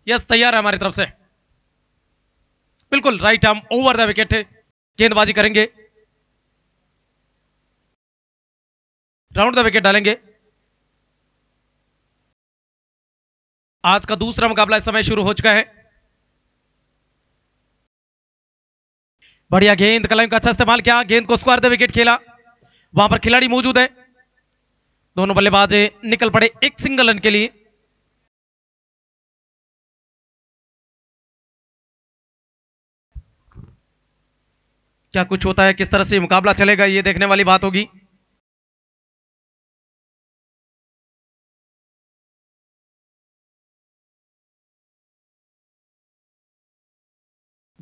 Yes, तैयार है हमारी तरफ से। बिल्कुल right arm over the wicket गेंदबाजी करेंगे, राउंड द विकेट डालेंगे। आज का दूसरा मुकाबला इस समय शुरू हो चुका है। बढ़िया गेंद, कलम का अच्छा इस्तेमाल किया, गेंद को स्क्वायर द विकेट खेला। वहां पर खिलाड़ी मौजूद है, दोनों बल्लेबाज निकल पड़े एक सिंगल रन के लिए। क्या कुछ होता है, किस तरह से मुकाबला चलेगा, ये देखने वाली बात होगी।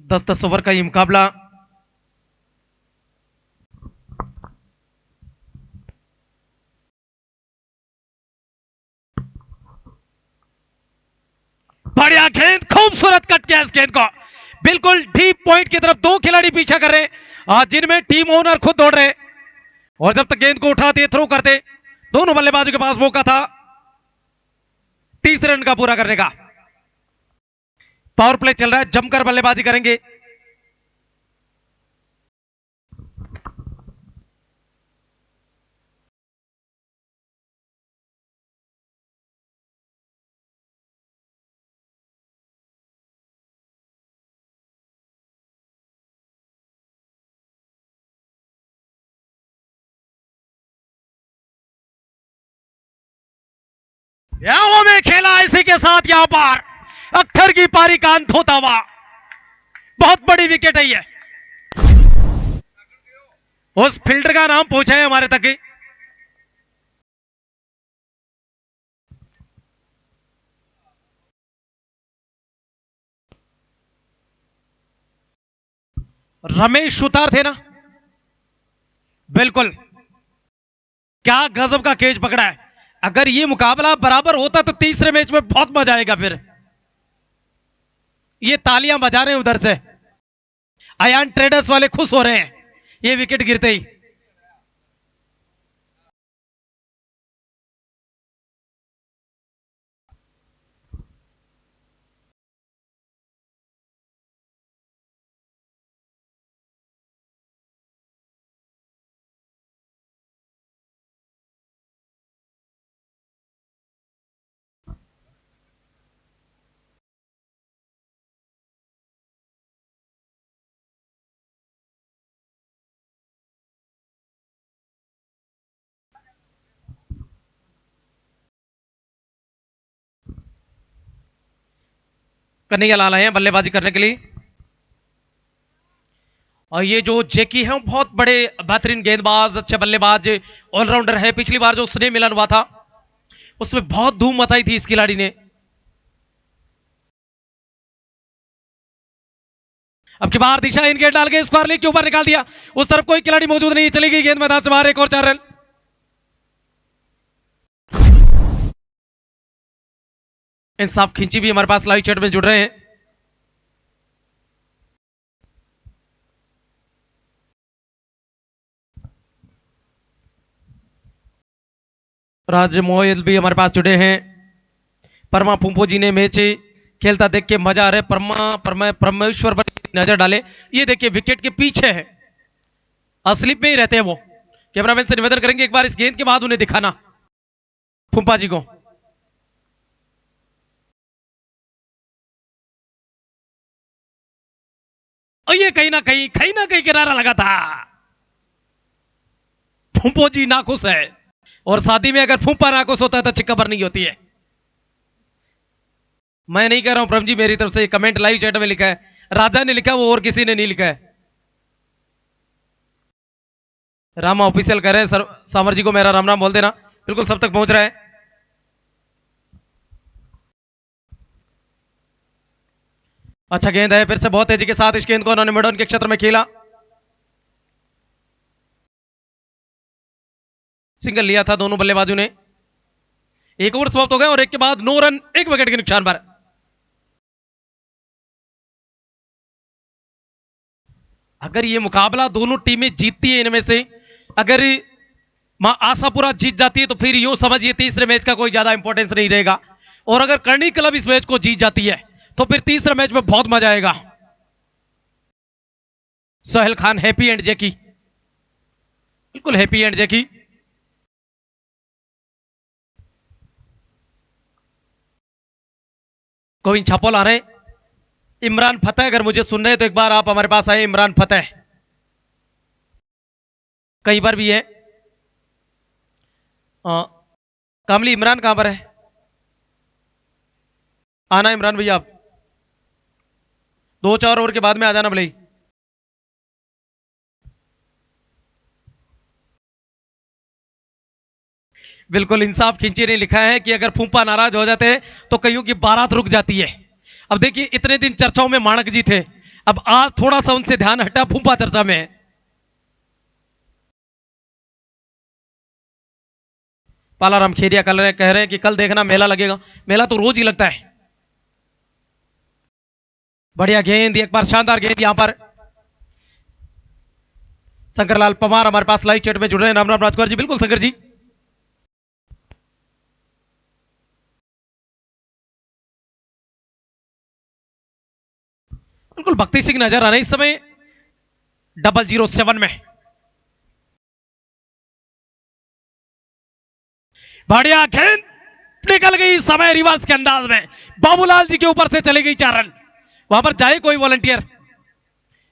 दस 10 ओवर का ये मुकाबला। बढ़िया गेंद, खूबसूरत कट किया इस गेंद को, बिल्कुल डीप पॉइंट की तरफ। दो खिलाड़ी पीछा कर रहे हैं, जिनमें टीम ओनर खुद दौड़ रहे, और जब तक गेंद को उठाते थ्रो करते, दोनों बल्लेबाजों के पास मौका था तीसरे रन का पूरा करने का। पावर प्ले चल रहा है, जमकर बल्लेबाजी करेंगे। में खेला इसी के साथ यहां पर अख्तर की पारी का अंत होता हुआ। बहुत बड़ी विकेट है ये, उस फील्डर का नाम पूछा है हमारे तक ही। रमेश सुतार थे ना, बिल्कुल। क्या गजब का केज पकड़ा है। अगर ये मुकाबला बराबर होता तो तीसरे मैच में बहुत मजा आएगा। फिर ये तालियां बजा रहे हैं उधर से, अयान ट्रेडर्स वाले खुश हो रहे हैं ये विकेट गिरते ही। कन्हैया लाल आए हैं बल्लेबाजी करने के लिए, और ये जो जेकी है वो बहुत बड़े बेहतरीन गेंदबाज, अच्छे बल्लेबाज, ऑलराउंडर है। पिछली बार जो स्नेह मिलन हुआ था उसमें बहुत धूम मचाई थी इस खिलाड़ी ने। अब की बार दिशा इन गेंद डाल के स्क्वायर लेग के ऊपर निकाल दिया, उस तरफ कोई खिलाड़ी मौजूद नहीं, चली गई गेंद मैदान से बाहर। एक और 4 रन। इंसाफ खिंची भी हमारे पास लाइव चैट में जुड़ रहे हैं। राज मोयल भी हमारे पास जुड़े हैं। परमा फुम्पो जी ने मैच खेलता देख के मजा आ रहा है। परमेश्वर पर नजर डाले, ये देखिए विकेट के पीछे है, अस्लिप में ही रहते हैं वो। कैमरामैन से निवेदन करेंगे एक बार इस गेंद के बाद उन्हें दिखाना, फुम्पा जी को। और ये कहीं ना कहीं किनारा लगा था। फुम्पो जी नाखुश है, और शादी में अगर फूंपा नाखुश होता है तो चिक्का पर नहीं होती है। मैं नहीं कह रहा हूं प्रभु जी, मेरी तरफ से कमेंट लाइव चैट में लिखा है, राजा ने लिखा, वो और किसी ने नहीं लिखा है। रामा ऑफिशियल कह रहे हैं सर, सामर जी को मेरा राम राम बोल देना, बिल्कुल सब तक पहुंच रहा है। अच्छा गेंद है, फिर से बहुत तेजी के साथ इस गेंद को उन्होंने मिडन के क्षेत्र में खेला, सिंगल लिया था दोनों बल्लेबाजों ने। एक ओवर समाप्त हो गया और एक के बाद 9 रन 1 विकेट के नुकसान पर। अगर ये मुकाबला दोनों टीमें जीतती है, इनमें से अगर आशापुरा जीत जाती है तो फिर यूं समझिए तीसरे मैच का कोई ज्यादा इंपॉर्टेंस नहीं रहेगा। और अगर कर्णी क्लब इस मैच को जीत जाती है तो फिर तीसरे मैच में बहुत मजा आएगा। सोहेल खान हैप्पी एंड जैकी, बिल्कुल हैप्पी एंड जैकी। कोविंद छापोल आ रहे। इमरान फतेह, अगर मुझे सुन रहे तो एक बार आप हमारे पास आए। इमरान फतेह कई बार भी है। कामली इमरान कहां पर है? आना इमरान भैया, आप 2-4 ओवर के बाद में आ जाना भले। बिल्कुल इंसाफ खिंची ने लिखा है कि अगर फूंपा नाराज हो जाते हैं तो कईयों की बारात रुक जाती है। अब देखिए इतने दिन चर्चाओं में माणक जी थे, अब आज थोड़ा सा उनसे ध्यान हटा, फूंपा चर्चा में है। पालाराम खेरिया कह रहे हैं कि कल देखना मेला लगेगा। मेला तो रोज ही लगता है। बढ़िया गेंद, एक बार शानदार गेंद यहां पर। शंकरलाल पवार हमारे पास लाइव चैट में जुड़ रहे हैं। राम राम राजकुमार जी, बिल्कुल शंकर जी। बिल्कुल भक्ति सिंह नजर आ रहे इस समय 007 में। बढ़िया गेंद निकल गई समय रिवर्स के अंदाज में, बाबूलाल जी के ऊपर से चली गई 4 रन। वहां पर जाए कोई वॉलंटियर?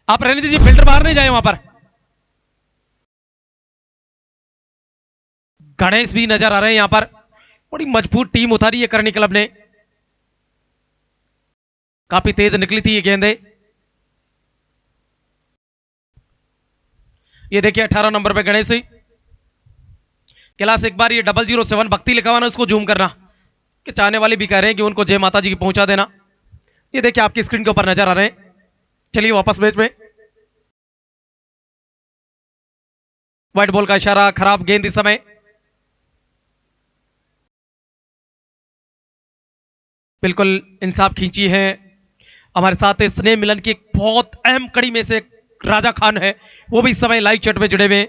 आप रहने दीजिए, फील्डर बाहर नहीं जाए वहां पर। गणेश भी नजर आ रहे हैं यहां पर। बड़ी मजबूत टीम उतारी है करनी क्लब ने, काफी तेज निकली थी ये गेंदें। ये देखिए 18 नंबर पे गणेश क्लास। एक बार ये 007 भक्ति लिखा हुआ ना, उसको जूम करना, कि चाहने वाले भी कह रहे हैं कि उनको जय माता जी की पहुंचा देना। ये देखिए आपकी स्क्रीन के ऊपर नजर आ रहे हैं। चलिए वापस मैच में। व्हाइट बॉल का इशारा, खराब गेंद इस समय। बिल्कुल इंसाफ खींची है। हमारे साथ स्नेह मिलन की एक बहुत अहम कड़ी में से राजा खान है, वो भी इस समय लाइव चैट में जुड़े हुए।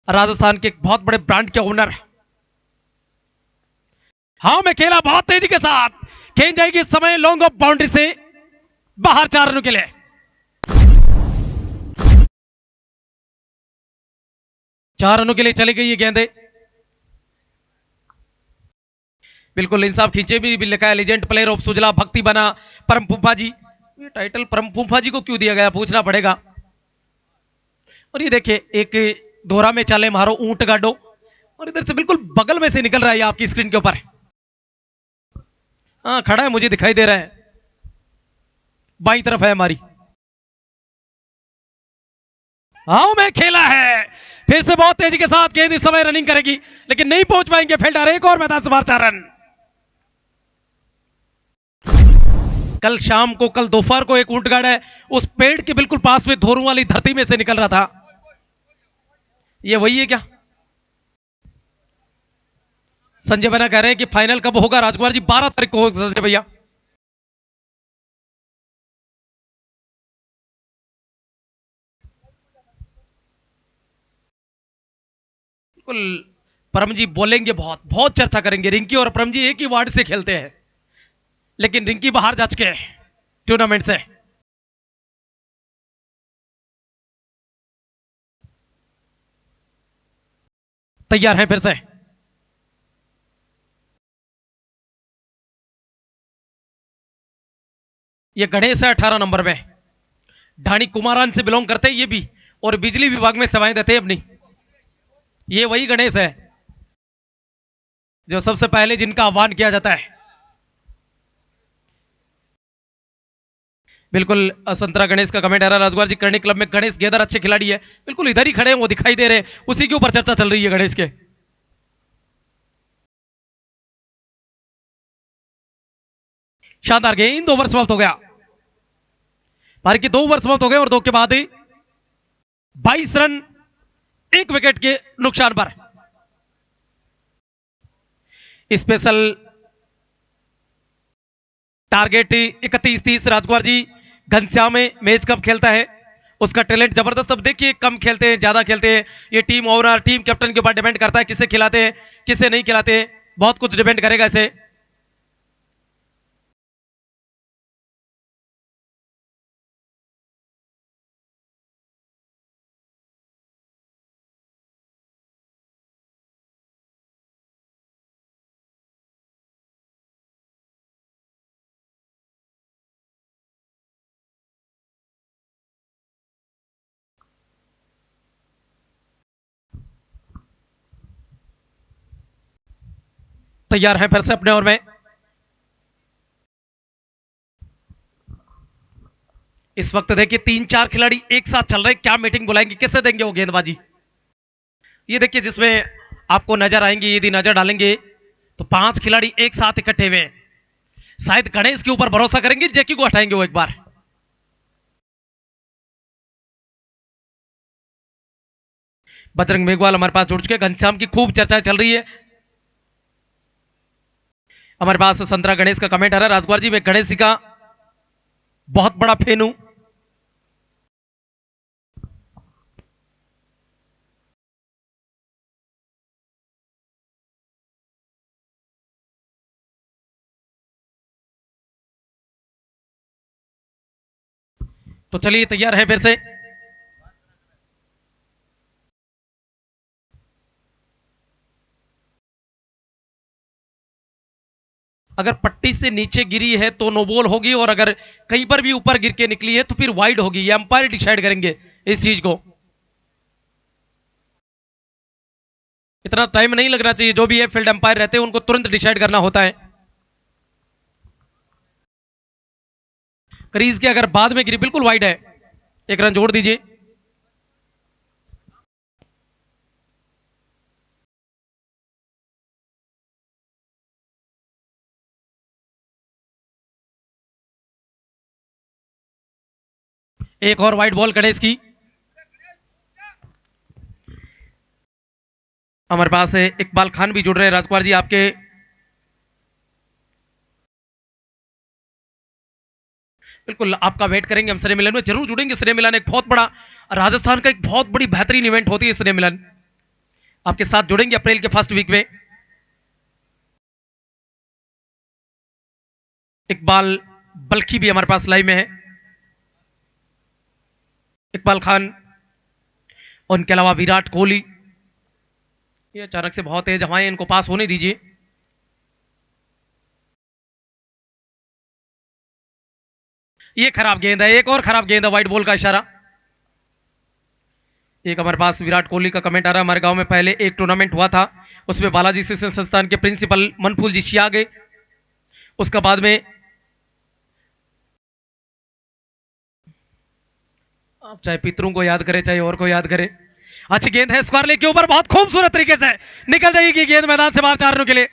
राजस्थान के एक बहुत बड़े ब्रांड के ओनर। हाँ मैं खेला बहुत तेजी के साथ, खेल जाएगी इस समय लॉन्ग ऑफ बाउंड्री से बाहर 4 रनों के लिए। 4 रनों के लिए चली गई ये गेंदें। बिल्कुल इंसाफ खींचे भी लिखा है लीजेंड प्लेयर ऑफ सुजला भक्ति बना परम फूफा जी। ये टाइटल परम फूफा जी को क्यों दिया गया पूछना पड़ेगा। और ये देखिए एक दोहरा में चाले मारो ऊंट गाडो, और इधर से बिल्कुल बगल में से निकल रहा है आपकी स्क्रीन के ऊपर। हाँ खड़ा है, मुझे दिखाई दे रहा है, बाई तरफ है हमारी। हाँ मैं खेला है, फिर से बहुत तेजी के साथ गेंद इस समय रनिंग करेगी लेकिन नहीं पहुंच पाएंगे फील्डर। एक और मैदान से बाहर 4 रन। कल शाम को, कल दोपहर को एक ऊंटगाड़ है उस पेड़ के बिल्कुल पास में धोरू वाली धरती में से निकल रहा था। ये वही है क्या? संजय बना कह रहे हैं कि फाइनल कब होगा राजकुमार जी? 12 तारीख को होगा संजय भैया। बिल्कुल परम जी बोलेंगे, बहुत बहुत चर्चा करेंगे। रिंकी और परम जी एक ही वार्ड से खेलते हैं, लेकिन रिंकी बाहर जा चुके हैं टूर्नामेंट से। तैयार हैं फिर से। ये गणेश है 18 नंबर में, ढाणी कुमारान से बिलोंग करते हैं ये भी, और बिजली विभाग में सेवाएं देते हैं अपनी। ये वही गणेश है जो सबसे पहले जिनका आह्वान किया जाता है। बिल्कुल संतरा गणेश का कमेंट आ रहा है राजकुमार जी, करनी क्लब में गणेश गेदर अच्छे खिलाड़ी है। बिल्कुल इधर ही खड़े हैं, वो दिखाई दे रहे हैं, उसी के ऊपर चर्चा चल रही है गणेश के। शानदार गेंद, 2 ओवर समाप्त हो गया। भारत के 2 ओवर समाप्त हो गए और 2 के बाद ही 22 रन 1 विकेट के नुकसान पर। Special target 31-30 Rajkumar ji. घनश्याम में मैच कब खेलता है, उसका टैलेंट जबरदस्त। अब देखिए कम खेलते हैं ज्यादा खेलते हैं, ये टीम ओवरऑल टीम कैप्टन के ऊपर डिपेंड करता है, किसे खिलाते हैं किसे नहीं खिलाते हैं, बहुत कुछ डिपेंड करेगा इसे। तैयार हैं फिर से अपने ओवर में। इस वक्त देखिए 3-4 खिलाड़ी एक साथ चल रहे हैं, क्या मीटिंग बुलाएंगे, किससे देंगे वो गेंदबाजी। ये देखिए जिसमें आपको नजर आएंगे, यदि नजर डालेंगे तो 5 खिलाड़ी एक साथ इकट्ठे हुए हैं। शायद गणेश के ऊपर भरोसा करेंगे, जैकी को हटाएंगे वो एक बार। बजरंग मेघवाल हमारे पास जुड़ चुके हैं। घनश्याम की खूब चर्चा चल रही है। हमारे पास संतरा गणेश का कमेंट आ रहा है, राजकुमार जी मैं गणेश जी का बहुत बड़ा फैन हूं। तो चलिए तैयार है फिर से। अगर पट्टी से नीचे गिरी है तो नो बॉल होगी, और अगर कहीं पर भी ऊपर गिर के निकली है तो फिर वाइड होगी। ये अंपायर डिसाइड करेंगे इस चीज को। इतना टाइम नहीं लगना चाहिए, जो भी है फील्ड अंपायर रहते हैं उनको तुरंत डिसाइड करना होता है। क्रीज के अगर बाद में गिरी बिल्कुल वाइड है, एक रन जोड़ दीजिए। एक और वाइड बॉल गणेश की। हमारे पास इकबाल खान भी जुड़ रहे हैं, राजकुमार जी आपके। बिल्कुल आपका वेट करेंगे हम। श्रेय मिलन में जरूर जुड़ेंगे। श्रेय मिलन एक बहुत बड़ा, राजस्थान का एक बहुत बड़ी बेहतरीन इवेंट होती है श्रेय मिलन। आपके साथ जुड़ेंगे अप्रैल के फर्स्ट वीक में। इकबाल बल्खी भी हमारे पास लाइव में है। इकबाल खान, उनके अलावा विराट कोहली। ये अचानक से बहुत तेज हवाएं, इनको पास होने दीजिए। ये खराब गेंद है, एक और खराब गेंद है, वाइट बॉल का इशारा। एक हमारे पास विराट कोहली का कमेंट आ रहा है, हमारे गांव में पहले एक टूर्नामेंट हुआ था, उसमें बालाजी शिक्षण संस्थान के प्रिंसिपल मनफूल जी आ गए। उसका बाद में आप चाहे पितरों को याद करें चाहे और को याद करें। अच्छी गेंद है, स्क्वायर लेग के ऊपर बहुत खूबसूरत तरीके से निकल जाएगी गेंद मैदान से बाहर 4 रनों के लिए।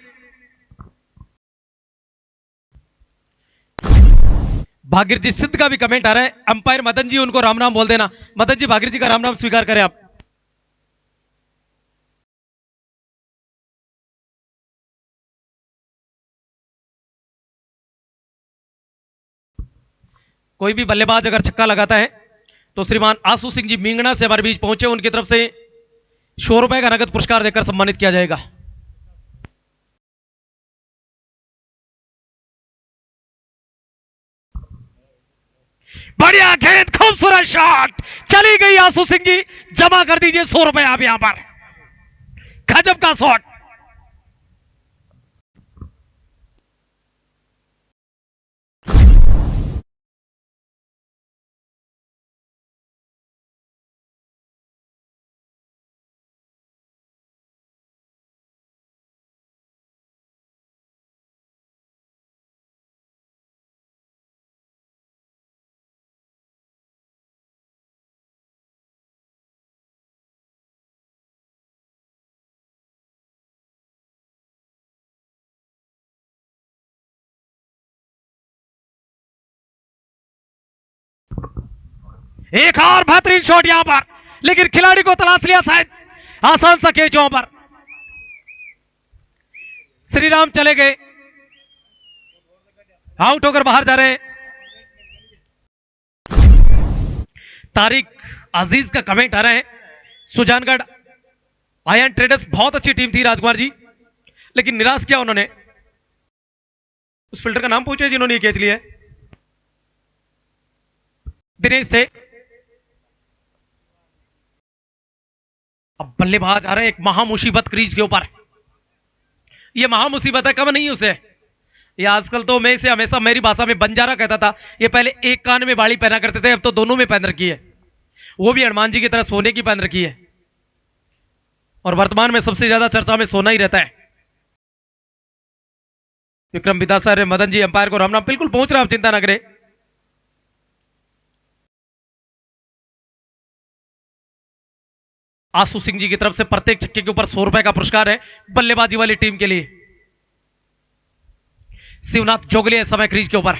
भागीर जी सिद्ध का भी कमेंट आ रहा है, अंपायर मदन जी उनको राम राम बोल देना। मदन जी भागीर जी का राम राम स्वीकार करें आप। कोई भी बल्लेबाज अगर छक्का लगाता है तो श्रीमान आशु सिंह जी मींगना से हमारे बीच पहुंचे, उनकी तरफ से 100 रुपए का नगद पुरस्कार देकर सम्मानित किया जाएगा। बढ़िया गेंद, खूबसूरत शॉट, चली गई आशु सिंह जी। जमा कर दीजिए 100 रुपए आप यहां पर। गजब का शॉट। एक और बेहतरीन शॉट यहां पर, लेकिन खिलाड़ी को तलाश लिया शायद आसान सा कैचों पर। श्रीराम चले गए, आउट होकर बाहर जा रहे हैं। तारिक अजीज का कमेंट आ रहा है, सुजानगढ़ आयन ट्रेडर्स बहुत अच्छी टीम थी राजकुमार जी, लेकिन निराश किया उन्होंने। उस फिल्टर का नाम पूछे जिन्होंने ये कैच लिया है। दिनेश थे। अब बल्लेबाज आ रहे हैं, एक महामुसीबत क्रीज के ऊपर। ये महामुसीबत है, कब नहीं उसे। ये आजकल तो मैं इसे हमेशा मेरी भाषा में बंजारा कहता था। ये पहले एक कान में बाड़ी पहना करते थे, अब तो दोनों में पहन रखी है, वो भी हनुमान जी की तरह सोने की पहन रखी है। और वर्तमान में सबसे ज्यादा चर्चा में सोना ही रहता है। विक्रम बिदा सर, मदन जी अंपायर को राम राम, बिल्कुल पहुंच रहे, आप चिंता ना करें। आसू सिंह जी की तरफ से प्रत्येक छक्के के ऊपर 100 रुपए का पुरस्कार है बल्लेबाजी वाली टीम के लिए। शिवनाथ जोगले इस समय क्रीज के ऊपर।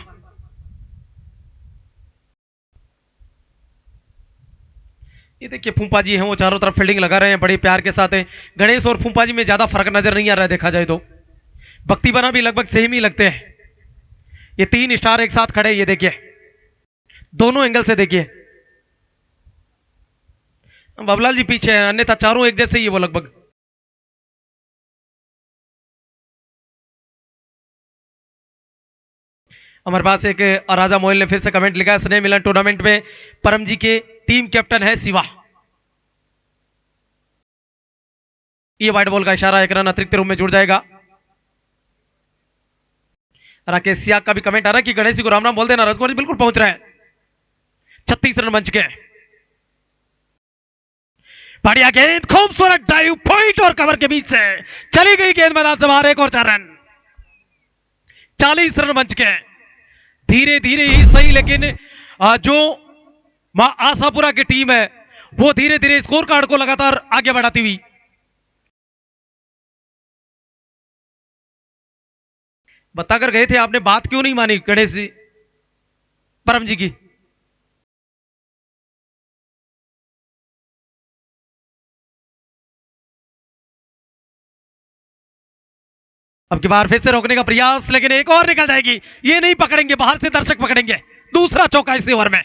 ये देखिए फूंपा जी हैं, वो चारों तरफ फील्डिंग लगा रहे हैं बड़े प्यार के साथ है। गणेश और फूंपा जी में ज्यादा फर्क नजर नहीं आ रहा है देखा जाए तो। भक्ति बना भी लगभग सेम ही लगते हैं। ये 3 स्टार एक साथ खड़े, ये देखिए दोनों एंगल से देखिए। बाबूलाल जी पीछे हैं, अन्यथा चारों एक जैसे ही है वो लगभग। हमारे पास एक राजा मोइल ने फिर से कमेंट लिखा है, स्नेह मिलन टूर्नामेंट में परम जी के टीम कैप्टन है शिवा। ये वाइट बॉल का इशारा, एक रन अतिरिक्त रूप में जुड़ जाएगा। राकेश सियाग का भी कमेंट आ रहा है कि गणेश जी को राम राम बोल देना। राजकुमार जी बिल्कुल पहुंच रहे हैं। 36 रन बन चुके हैं। बढ़िया गेंद, खूबसूरत ड्राइव, पॉइंट और कवर के बीच से चली गई गेंद मैदान से बाहर, एक और 4 रन। 40 रन बन चुके हैं। धीरे धीरे ही सही, लेकिन जो मां आशापुरा की टीम है वो धीरे धीरे स्कोर कार्ड को लगातार आगे बढ़ाती हुई। बताकर गए थे, आपने बात क्यों नहीं मानी गणेश जी, परम जी की? अब की बार फिर से रोकने का प्रयास, लेकिन एक और निकल जाएगी। ये नहीं पकड़ेंगे, बाहर से दर्शक पकड़ेंगे। दूसरा चौका इस ओवर में।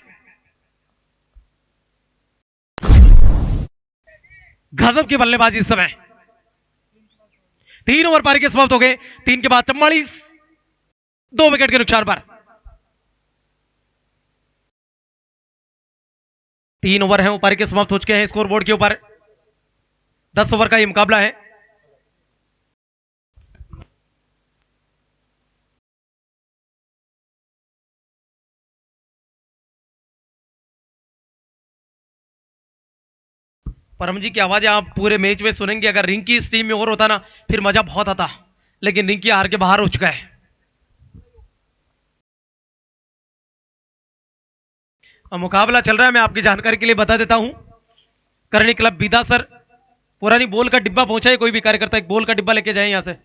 गजब की बल्लेबाजी इस समय। 3 ओवर पारी के समाप्त हो गए। 3 के बाद 44, 2 विकेट के नुकसान पर। 3 ओवर हैं, पारी के समाप्त हो चुके हैं। स्कोर बोर्ड के ऊपर 10 ओवर का ये मुकाबला है। परम जी की आवाज आप पूरे मैच में सुनेंगे। अगर रिंकी इस टीम में और होता ना, फिर मजा बहुत आता, लेकिन रिंकी हार के बाहर हो चुका है। मुकाबला चल रहा है, मैं आपकी जानकारी के लिए बता देता हूं। करणी क्लब बीदा सर, पुरानी बॉल का डिब्बा पहुंचा है, कोई भी कार्यकर्ता एक बॉल का डिब्बा लेके जाए यहां से।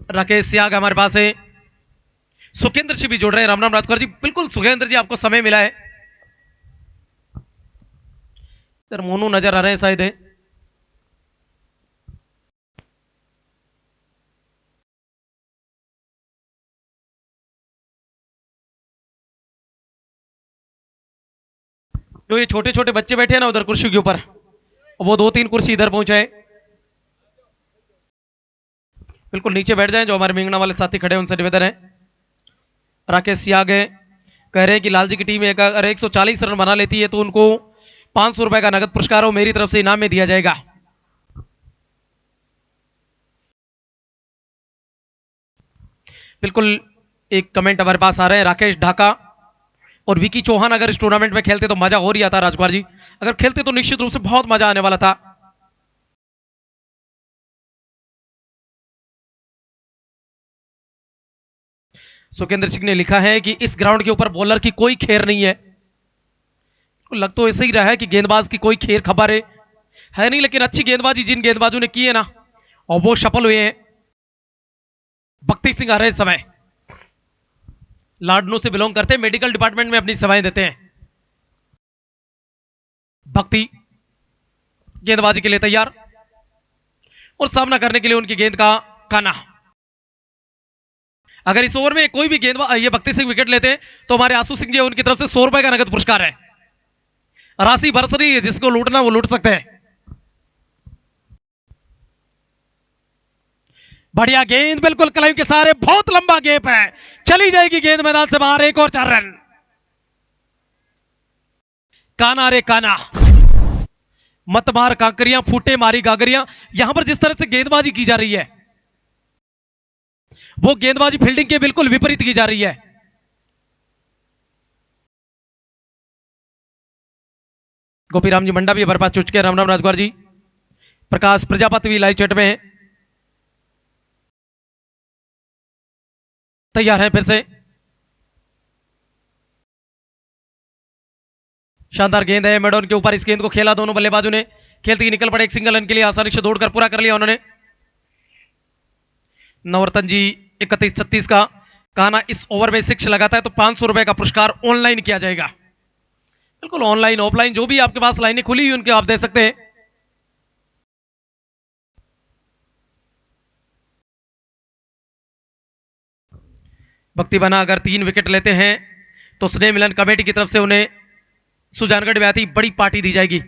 राकेश सियाग हमारे पास है। सुखेंद्र जी भी जुड़ रहे हैं। राम राम राजकुमार जी, बिल्कुल सुखेंद्र जी आपको समय मिला है। सर मोनू नजर आ रहे हैं शायद है। जो ये छोटे छोटे बच्चे बैठे हैं ना उधर कुर्सी के ऊपर, वो 2-3 कुर्सी इधर पहुंचाए, बिल्कुल नीचे बैठ जाएं। जो हमारे मिंगना वाले साथी खड़े हैं उनसे निवेदन है। राकेश सियाग कह रहे हैं कि लाल जी की टीम अगर 140 रन बना लेती है तो उनको 500 रुपए का नगद पुरस्कार हो मेरी तरफ से इनाम में दिया जाएगा। बिल्कुल एक कमेंट हमारे पास आ रहे हैं। राकेश ढाका और विकी चौहान अगर इस टूर्नामेंट में खेलते तो मजा हो रही आता। राजकुमार जी अगर खेलते तो निश्चित रूप से बहुत मजा आने वाला था। सुखेंद्र सिंह ने लिखा है कि इस ग्राउंड के ऊपर बॉलर की कोई खेर नहीं है। लग तो ऐसे ही रहा है कि गेंदबाज की कोई खेर खबर है नहीं, लेकिन अच्छी गेंदबाजी जिन गेंदबाजों ने की है ना, और वो सफल हुए हैं। भक्ति सिंह आ रहे समय लाडनू से बिलोंग करते हैं, मेडिकल डिपार्टमेंट में अपनी सेवाएं देते हैं। भक्ति गेंदबाजी के लिए तैयार और सामना करने के लिए उनकी गेंद का काना। अगर इस ओवर में कोई भी गेंदबाज ये भक्ति सिंह विकेट लेते हैं तो हमारे आसू सिंह जी उनकी तरफ से 100 रुपए का नगद पुरस्कार है। राशि बरस रही है, जिसको लूटना वो लूट सकते हैं। बढ़िया गेंद, बिल्कुल क्लाइम के सारे, बहुत लंबा गैप है, चली जाएगी गेंद मैदान से बाहर, एक और 4 रन। काना रे काना, मत मार कांकरियां, फूटे मारी गागरियां। यहां पर जिस तरह से गेंदबाजी की जा रही है वो गेंदबाजी फील्डिंग के बिल्कुल विपरीत की जा रही है। गोपीराम जी मंडा भी हमारे पास जुड़ चुके हैं। राम राम राजकुमार जी। प्रकाश प्रजापति भी लाइव चैट में है, तैयार है फिर से। शानदार गेंद है, मेडोन के ऊपर इस गेंद को खेला, दोनों बल्लेबाजों ने खेलते ही निकल पड़े एक सिंगल रन के लिए, आसानी से दौड़कर पूरा कर लिया उन्होंने। नवरतन जी 31-36 का कहना, इस ओवर में 6 लगाता है तो 500 रुपए का पुरस्कार ऑनलाइन किया जाएगा। बिल्कुल ऑनलाइन ऑफलाइन जो भी आपके पास लाइनें खुली हुई उनके आप दे सकते हैं। भक्ति बना अगर 3 विकेट लेते हैं तो स्नेह मिलन कमेटी की तरफ से उन्हें सुजानगढ़ में आती बड़ी पार्टी दी जाएगी।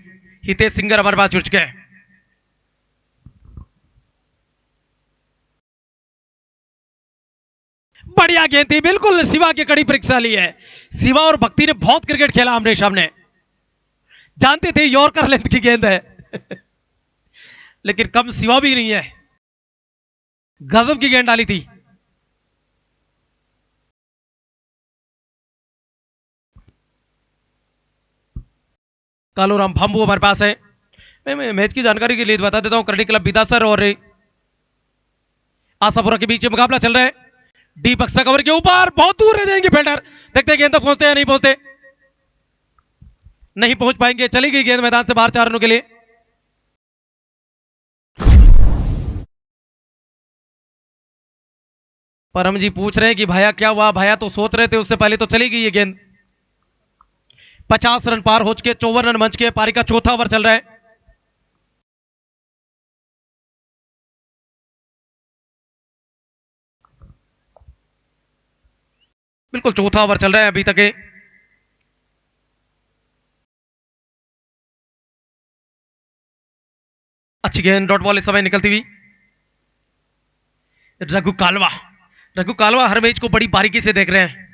हितेश सिंगर हमारे पास जुड़ चुके हैं। बढ़िया गेंद थी, बिल्कुल शिवा की कड़ी परीक्षा ली है। शिवा और भक्ति ने बहुत क्रिकेट खेला आमने सामने, जानते थे यॉर्कर लेंथ की गेंद है लेकिन कम शिवा भी नहीं है, गजब की गेंद डाली थी। कालूराम भांबू हमारे पास है। मैं मैच की जानकारी के लिए बता देता हूं, करडी क्लब बिदासर और आशापुरा के बीच मुकाबला चल रहा है। डी बक्सा कवर के ऊपर बहुत दूर रह जाएंगे फील्डर, देखते हैं गेंद तक पहुंचते हैं नहीं पहुंचते, नहीं पहुंच पाएंगे। चली गई गेंद मैदान से बाहर 4 रनों के लिए। परम जी पूछ रहे हैं कि भाया क्या हुआ, भाया तो सोच रहे थे उससे पहले तो चली गई ये गेंद। 50 रन पार हो चुके, 54 रन मंच के, पारी का चौथा ओवर चल रहा है। बिल्कुल चौथा ओवर चल रहा है अभी तक। अच्छी गेंद डॉट बॉल इस समय निकलती हुई। रघु कालवा, रघु कालवा हर मैच को बड़ी बारीकी से देख रहे हैं।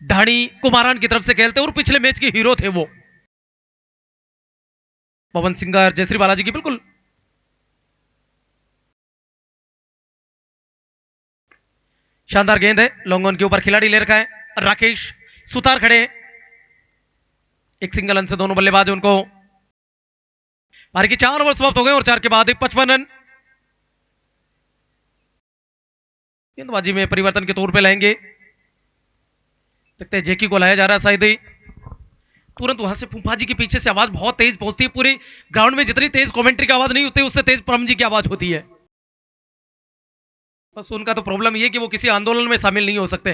ढाणी कुमारान की तरफ से खेलते और पिछले मैच के हीरो थे वो। पवन सिंगर जयश्री बालाजी की बिल्कुल शानदार गेंद है, लॉन्ग ऑन के ऊपर खिलाड़ी ले रखा है। राकेश सुतार खड़े, एक सिंगल रन से दोनों बल्लेबाज उनको। पारी की 4 ओवर समाप्त हो गए और 4 के बाद 55 रन। गेंदबाजी में परिवर्तन के तौर पे लाएंगे, देखते हैं जेकी को लाया जा रहा है शायद ही। तुरंत वहां से फूफा जी के पीछे से आवाज बहुत तेज पहुंचती है, पूरे ग्राउंड में जितनी तेज कमेंट्री की आवाज नहीं होती उससे तेज परम जी की आवाज होती है। बस उनका तो प्रॉब्लम ये कि वो किसी आंदोलन में शामिल नहीं हो सकते,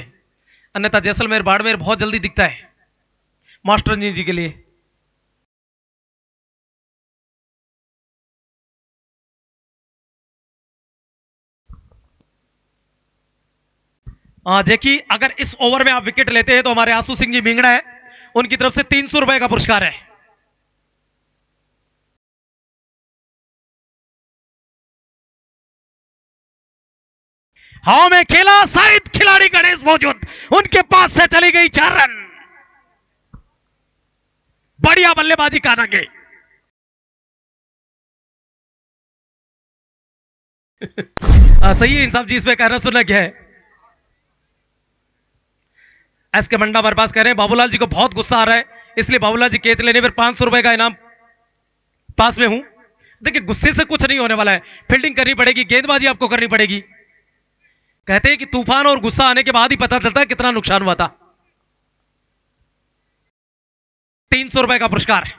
अन्यथा जैसलमेर बाड़मेर बहुत जल्दी दिखता है मास्टर जी के लिए। जेकी अगर इस ओवर में आप विकेट लेते हैं तो हमारे आंसू सिंह जी मिंगड़ा है, उनकी तरफ से 300 रुपए का पुरस्कार है। हाँ में खेला शायद खिलाड़ी गणेश मौजूद, उनके पास से चली गई 4 रन। बढ़िया बल्लेबाजी कानागे सही है इंसाफ जी, इसमें कहना सुनना क्या है। एस के मंडा हमारे पास कह रहे हैं बाबूलाल जी को बहुत गुस्सा आ रहा है, इसलिए बाबूलाल जी कैच लेने पर 500 रुपए का इनाम पास में हूं। देखिए गुस्से से कुछ नहीं होने वाला है, फील्डिंग करनी पड़ेगी, गेंदबाजी आपको करनी पड़ेगी। कहते हैं कि तूफान और गुस्सा आने के बाद ही पता चलता है कितना नुकसान हुआ था। 300 रुपए का पुरस्कार।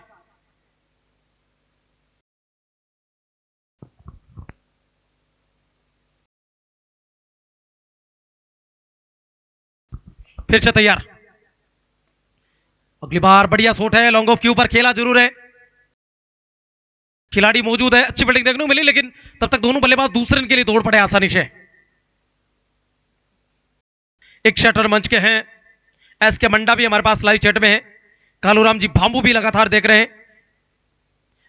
फिर से तैयार, अगली बार बढ़िया शॉट है, लॉन्ग ऑफ के ऊपर खेला जरूर है, खिलाड़ी मौजूद है, अच्छी फील्डिंग देखने को मिली, लेकिन तब तक दोनों बल्लेबाज दूसरे रन के लिए दौड़ पड़े आसानी से। एक शटर मंच के हैं, एस के मंडा भी हमारे पास लाइव चैट में है, कालूराम जी भांबू भी लगातार देख रहे हैं,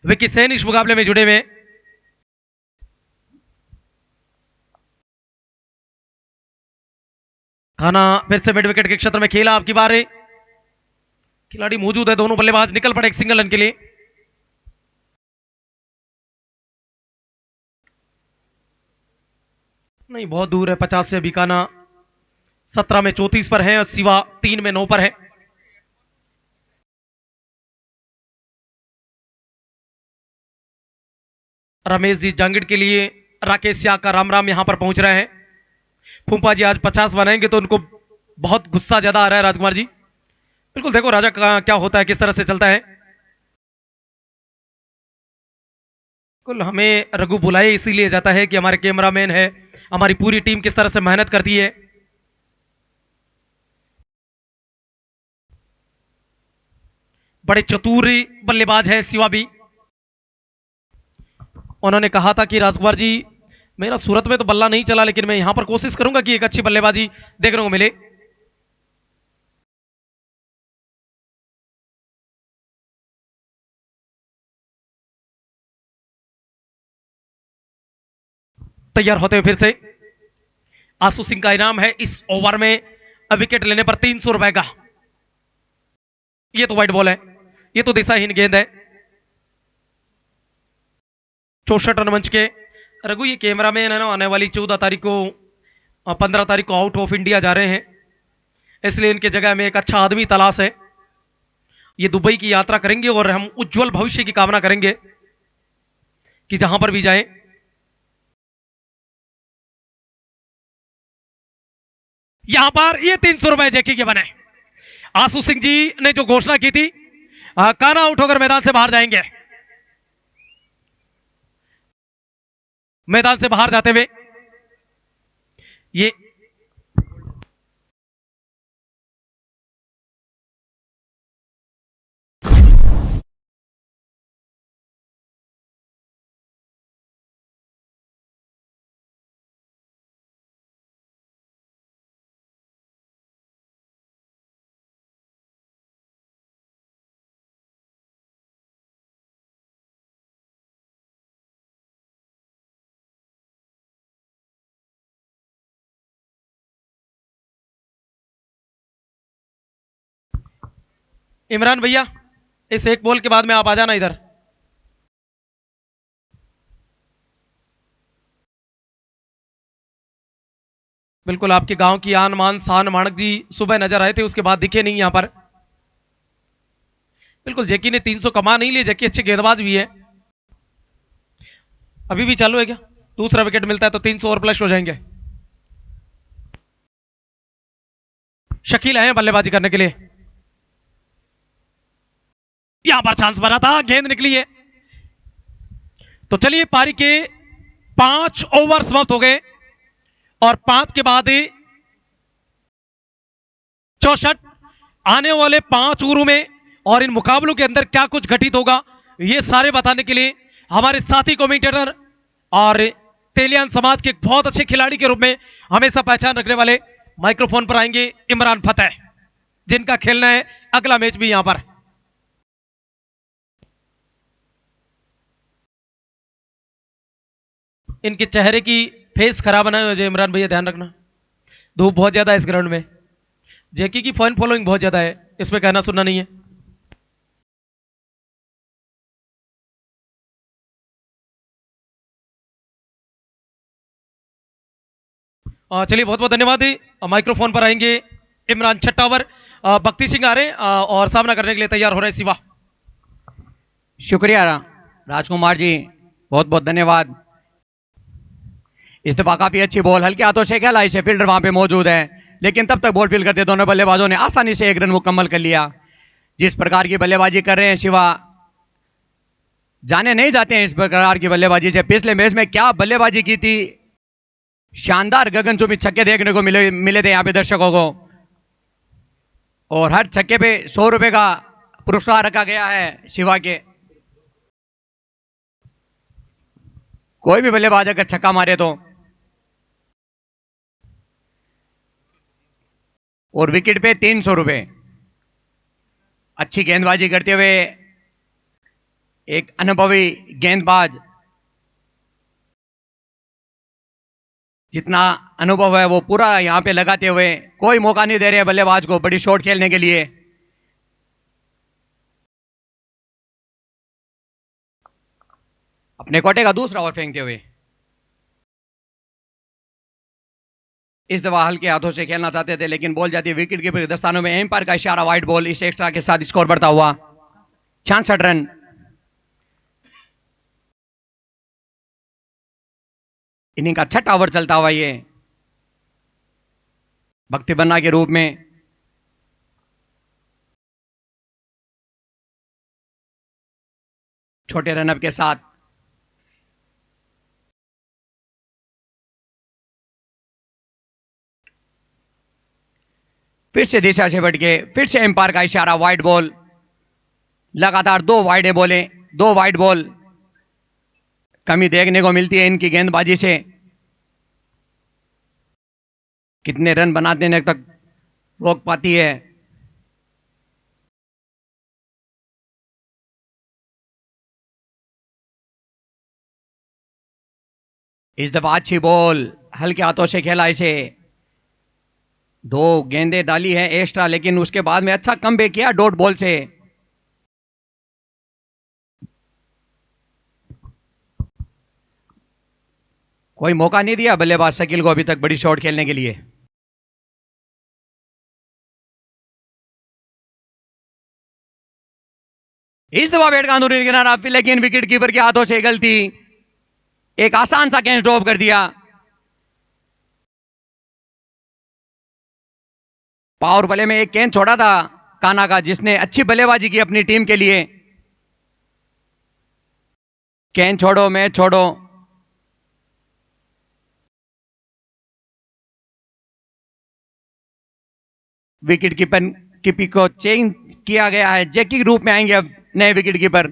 विकी सेन इस मुकाबले में जुड़े हुए। खाना फिर से मिड विकेट के क्षेत्र में खेला, आपकी बार खिलाड़ी मौजूद है, दोनों बल्लेबाज निकल पड़े एक सिंगल रन के लिए। नहीं बहुत दूर है, 50 से अभी काना 17 में 34 पर है और सिवा 3 में 9 पर है। रमेश जी जांगिड़ के लिए राकेश सिया का राम राम यहां पर पहुंच रहे हैं। फूफा जी आज 50 बनाएंगे तो उनको बहुत गुस्सा ज्यादा आ रहा है राजकुमार जी। बिल्कुल देखो राजा का क्या होता है, किस तरह से चलता है। बिल्कुल हमें रघु बुलाए इसीलिए जाता है कि हमारे कैमरामैन है, हमारी पूरी टीम किस तरह से मेहनत करती है। बड़े चतुर बल्लेबाज है शिवा भी। उन्होंने कहा था कि राजकुमार जी मेरा सूरत में तो बल्ला नहीं चला, लेकिन मैं यहां पर कोशिश करूंगा कि एक अच्छी बल्लेबाजी देखने को मिले। तैयार होते हुए फिर से आसू सिंह का इनाम है इस ओवर में विकेट लेने पर 300 रुपए का। ये तो व्हाइट बॉल है, ये तो दिशाहीन गेंद है। 64 रन मंच के रघु ये कैमरामैन है ना, आने वाली 14 तारीख को 15 तारीख को आउट ऑफ इंडिया जा रहे हैं, इसलिए इनके जगह में एक अच्छा आदमी तलाश है। ये दुबई की यात्रा करेंगे और हम उज्जवल भविष्य की कामना करेंगे कि जहां पर भी जाए। यहां पर ये 300 रुपए जैकी के बने। आसू सिंह जी ने जो घोषणा की थी, काना आउट होकर मैदान से बाहर जाएंगे। मैदान से बाहर जाते हुए ये इमरान भैया इस एक बॉल के बाद में आप आ जाना इधर। बिल्कुल आपके गांव की आन मान शान माणक जी सुबह नजर आए थे, उसके बाद दिखे नहीं यहां पर। बिल्कुल जैकी ने 300 कमा नहीं लिए, जैकी अच्छे गेंदबाज भी है। अभी भी चालू है क्या? दूसरा विकेट मिलता है तो 300 और प्लस हो जाएंगे। शकील आए हैं बल्लेबाजी करने के लिए। यहां पर चांस बना था, गेंद निकली है। तो चलिए पारी के 5 ओवर समाप्त हो गए और 5 के बाद 64 आने वाले 5 ओवरों में और इन मुकाबलों के अंदर क्या कुछ घटित होगा, ये सारे बताने के लिए हमारे साथी कमेंटेटर और तेलियान समाज के एक बहुत अच्छे खिलाड़ी के रूप में हमेशा पहचान रखने वाले माइक्रोफोन पर आएंगे इमरान फतेह, जिनका खेलना है अगला मैच भी यहां पर। इनके चेहरे की फेस खराब ना हो जाए इमरान भैया, ध्यान रखना। धूप बहुत ज्यादा है इस ग्राउंड में। जैकी की फैन फॉलोइंग बहुत ज्यादा है, इसमें कहना सुनना नहीं है। चलिए बहुत बहुत धन्यवाद। माइक्रोफोन पर आएंगे इमरान छठा ओवर। भक्ति सिंह आ रहे हैं और सामना करने के लिए तैयार हो रहे हैं शिवा। शुक्रिया राजकुमार जी, बहुत बहुत धन्यवाद। इस दफा काफी अच्छी बॉल हल्के हाथों से खेला, इसे फील्डर वहां पे मौजूद है, लेकिन तब तक बॉल फील्ड करते दोनों बल्लेबाजों ने आसानी से एक रन मुकम्मल कर लिया। जिस प्रकार की बल्लेबाजी कर रहे हैं शिवा, जाने नहीं जाते हैं इस प्रकार की बल्लेबाजी से। पिछले मैच में क्या बल्लेबाजी की थी, शानदार गगनचुंबी छक्के देखने को मिले थे यहाँ पे दर्शकों को, और हर छक्के पे 100 रुपए का पुरस्कार रखा गया है शिवा के। कोई भी बल्लेबाज अगर छक्का मारे तो, और विकेट पे 300 रुपए। अच्छी गेंदबाजी करते हुए एक अनुभवी गेंदबाज, जितना अनुभव है वो पूरा यहां पे लगाते हुए, कोई मौका नहीं दे रहे बल्लेबाज को बड़ी शॉट खेलने के लिए। अपने कोटे का दूसरा ओवर फेंकते हुए इस दफा हल्के हाथों से खेलना चाहते थे, लेकिन बॉल जाती है विकेट कीपर के दस्तानों में। एम्पायर का इशारा, वाइट बॉल। इस एक्स्ट्रा के साथ स्कोर बढ़ता हुआ 66 रन। इनिंग का छठा ओवर चलता हुआ ये भक्ति बन्ना के रूप में। छोटे रनअप के साथ फिर से दिशा से भटके, फिर से एम्पायर का इशारा, वाइड बॉल। लगातार दो वाइड बोले, दो वाइड बॉल। कमी देखने को मिलती है इनकी गेंदबाजी से। कितने रन बना देने तक रोक पाती है। इस दफा अच्छी बॉल, हल्के हाथों से खेला इसे। दो गेंदें डाली है एक्स्ट्रा, लेकिन उसके बाद में अच्छा कमबैक किया डॉट बॉल से। कोई मौका नहीं दिया बल्लेबाज शकील को अभी तक बड़ी शॉट खेलने के लिए। इस दफा बैट का अंदरूनी किनारा, लेकिन विकेट कीपर के हाथों से गलती। एक आसान सा कैच ड्रॉप कर दिया। पावर प्ले में एक कैच छोड़ा था काना का, जिसने अच्छी बल्लेबाजी की अपनी टीम के लिए। कैच छोड़ो, मैच छोड़ो। विकेट कीपर को चेंज किया गया है, जैकी के रूप में आएंगे अब नए विकेट कीपर।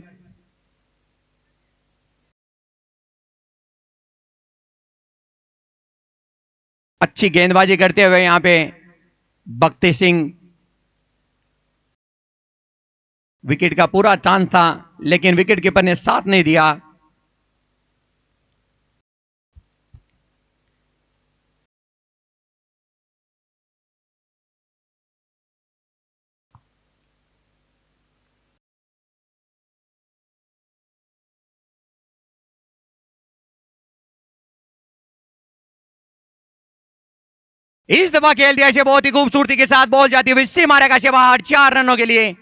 अच्छी गेंदबाजी करते हुए यहां पे भक्ति सिंह। विकेट का पूरा चांस था, लेकिन विकेट कीपर ने साथ नहीं दिया। इस दफा खेल दिया बहुत ही खूबसूरती के साथ, बॉल जाती हुई सी मारेगा से बाहर 4 रनों के लिए।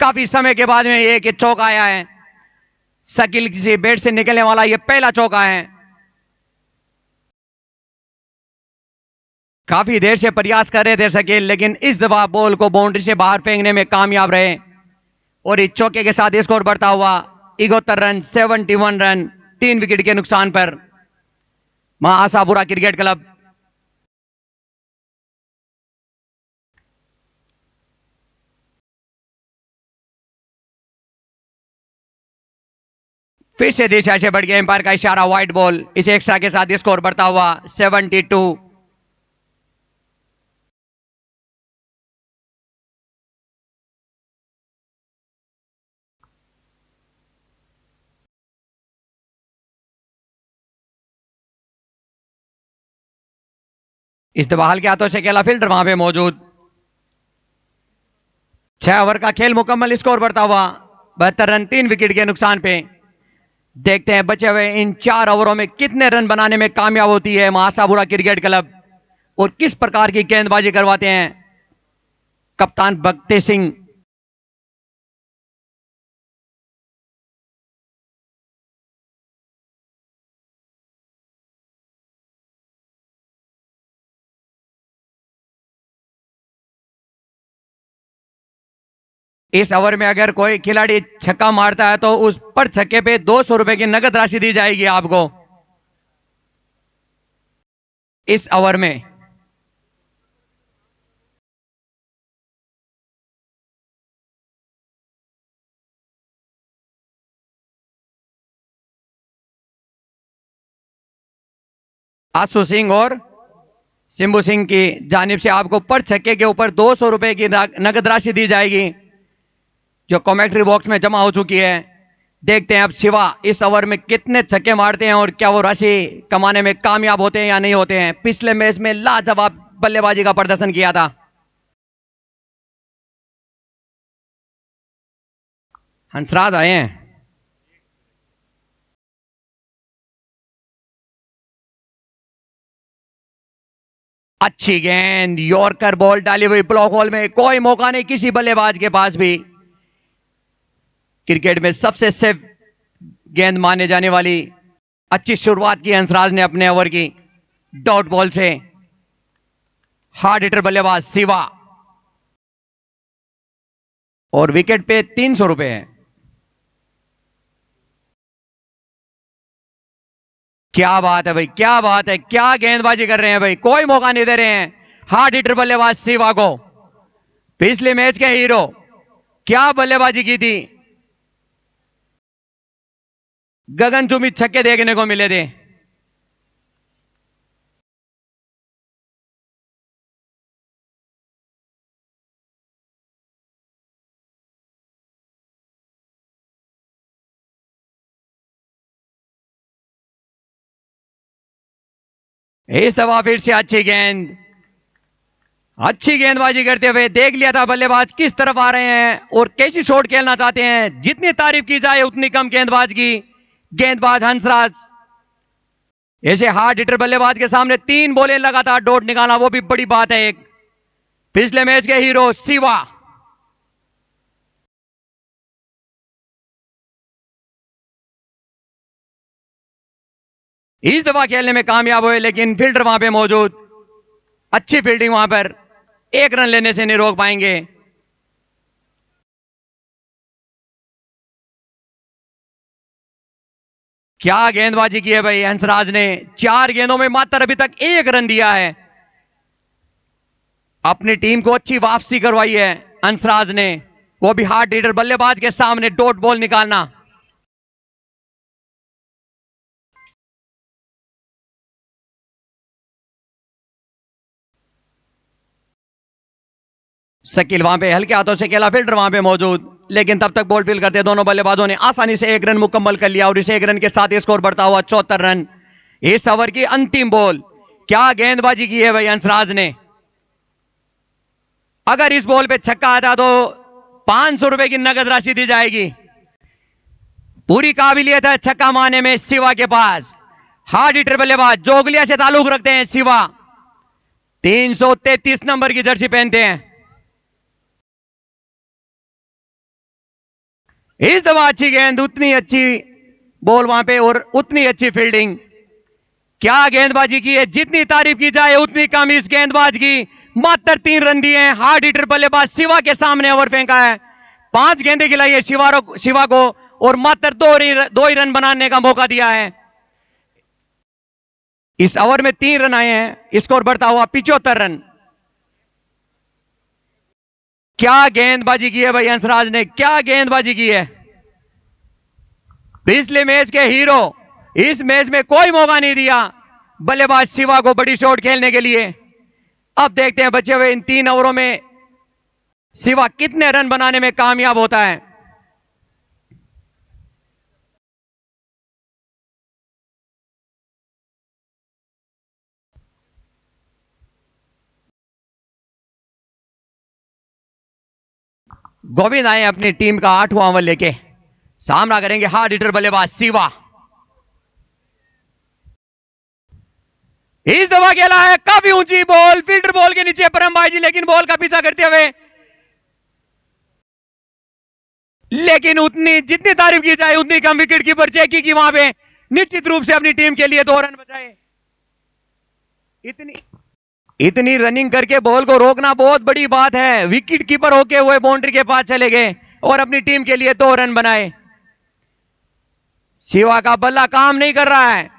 काफी समय के बाद में एक चौका आया है। शकील से बैट से निकलने वाला यह पहला चौका है। काफी देर से प्रयास कर रहे थे शकील, लेकिन इस दफा बॉल को बाउंड्री से बाहर फेंकने में कामयाब रहे और इस चौके के साथ स्कोर बढ़ता हुआ 71 रन, 71 रन, 3 विकेट के नुकसान पर मां आशापुरा क्रिकेट क्लब। फिर से दिशा से बढ़ गया, एम्पायर का इशारा, वाइड बॉल। इस एक्स्ट्रा के साथ स्कोर बढ़ता हुआ 72। इस दफा हल्के हाथों से खेला, फील्डर वहां पे मौजूद। 6 ओवर का खेल मुकम्मल, स्कोर बढ़ता हुआ 72 रन, 3 विकेट के नुकसान पे। देखते हैं बचे हुए इन 4 ओवरों में कितने रन बनाने में कामयाब होती है महासापुरा क्रिकेट क्लब और किस प्रकार की गेंदबाजी करवाते हैं कप्तान भक्ति सिंह। इस ओवर में अगर कोई खिलाड़ी छक्का मारता है तो उस पर छक्के पे 200 रुपए की नगद राशि दी जाएगी आपको इस ओवर में। आशु सिंह और सिंबू सिंह की जानिब से आपको पर छक्के के ऊपर 200 रुपए की नगद राशि दी जाएगी, जो कमेंट्री बॉक्स में जमा हो चुकी है। देखते हैं अब शिवा इस ओवर में कितने छक्के मारते हैं और क्या वो राशि कमाने में कामयाब होते हैं या नहीं होते हैं। पिछले मैच में लाजवाब बल्लेबाजी का प्रदर्शन किया था। हंसराज आए हैं। अच्छी गेंद, यॉर्कर बॉल डाली हुई ब्लॉक होल में, कोई मौका नहीं किसी बल्लेबाज के पास भी। क्रिकेट में सबसे सेफ गेंद माने जाने वाली अच्छी शुरुआत की हंसराज ने अपने ओवर की डॉट बॉल से। हार्ड हिटर बल्लेबाज शिवा, और विकेट पे 300 रुपए है। क्या बात है भाई, क्या बात है, क्या गेंदबाजी कर रहे हैं भाई, कोई मौका नहीं दे रहे हैं हार्ड हिटर बल्लेबाज शिवा को। पिछले मैच के हीरो, क्या बल्लेबाजी की थी, गगनचुंबी छक्के देखने को मिले थे। इस दफा फिर से अच्छी गेंद, अच्छी गेंदबाजी करते हुए देख लिया था बल्लेबाज किस तरफ आ रहे हैं और कैसी शॉट खेलना चाहते हैं। जितनी तारीफ की जाए उतनी कम गेंदबाज की। गेंदबाज हंसराज, ऐसे हार्ड हिटर बल्लेबाज के सामने 3 बॉलें लगातार डॉट निकाला, वो भी बड़ी बात है। एक पिछले मैच के हीरो शिवा, इस दफा खेलने में कामयाब हुए, लेकिन फील्डर वहां पे मौजूद, अच्छी फील्डिंग, वहां पर 1 रन लेने से नहीं रोक पाएंगे। क्या गेंदबाजी की है भाई हंसराज ने। 4 गेंदों में मात्र अभी तक 1 रन दिया है। अपनी टीम को अच्छी वापसी करवाई है हंसराज ने, वो भी हार्ड हिटर बल्लेबाज के सामने डॉट बॉल निकालना। शकील वहां पे हल्के हाथों से खेला, फील्डर वहां पे मौजूद, लेकिन तब तक बॉल फील्ड करते दोनों बल्लेबाजों ने आसानी से 1 रन मुकम्मल कर लिया और इस 1 रन के साथ स्कोर बढ़ता हुआ 74 रन। इस ओवर की अंतिम बॉल, क्या गेंदबाजी की है भाई हंसराज ने। अगर इस बॉल पे छक्का आता तो 500 रुपए की नगद राशि दी जाएगी। पूरी काबिलियत है छक्का मारने में शिवा के पास। हार्ड हिटर बल्लेबाज, जोगलिया से ताल्लुक रखते हैं शिवा, 333 नंबर की जर्सी पहनते हैं। इस दफा अच्छी गेंद, उतनी अच्छी बॉल वहां पे और उतनी अच्छी फील्डिंग। क्या गेंदबाजी की है, जितनी तारीफ की जाए उतनी कम इस गेंदबाज की। मात्र 3 रन दिए हैं हार्ड हिटर बल्लेबाज शिवा के सामने, ओवर फेंका है। 5 गेंदें खिलाई है शिवा को और मात्र 2 ही रन बनाने का मौका दिया है। इस ओवर में 3 रन आए हैं, स्कोर बढ़ता हुआ 75 रन। क्या गेंदबाजी की है भाई हंसराज ने, क्या गेंदबाजी की है। पिछले मैच के हीरो, इस मैच में कोई मौका नहीं दिया बल्लेबाज शिवा को बड़ी शॉट खेलने के लिए। अब देखते हैं बचे हुए इन 3 ओवरों में शिवा कितने रन बनाने में कामयाब होता है। गोविंद आए अपनी टीम का 8वां ओवर लेके, सामना करेंगे हार्ड हिटर बल्लेबाज शिवा। इस दफा खेला है काफी ऊंची बॉल, फील्डर बॉल के नीचे परम भाई जी, लेकिन बॉल का पीछा करते हुए, लेकिन उतनी जितनी तारीफ की जाए उतनी कम। विकेट कीपर जैकी की वहां पे निश्चित रूप से अपनी टीम के लिए 2 रन बचाए। इतनी रनिंग करके बॉल को रोकना बहुत बड़ी बात है। विकेट कीपर होके हुए बाउंड्री के पास चले गए और अपनी टीम के लिए 2 रन बनाए। शिवा का बल्ला काम नहीं कर रहा है।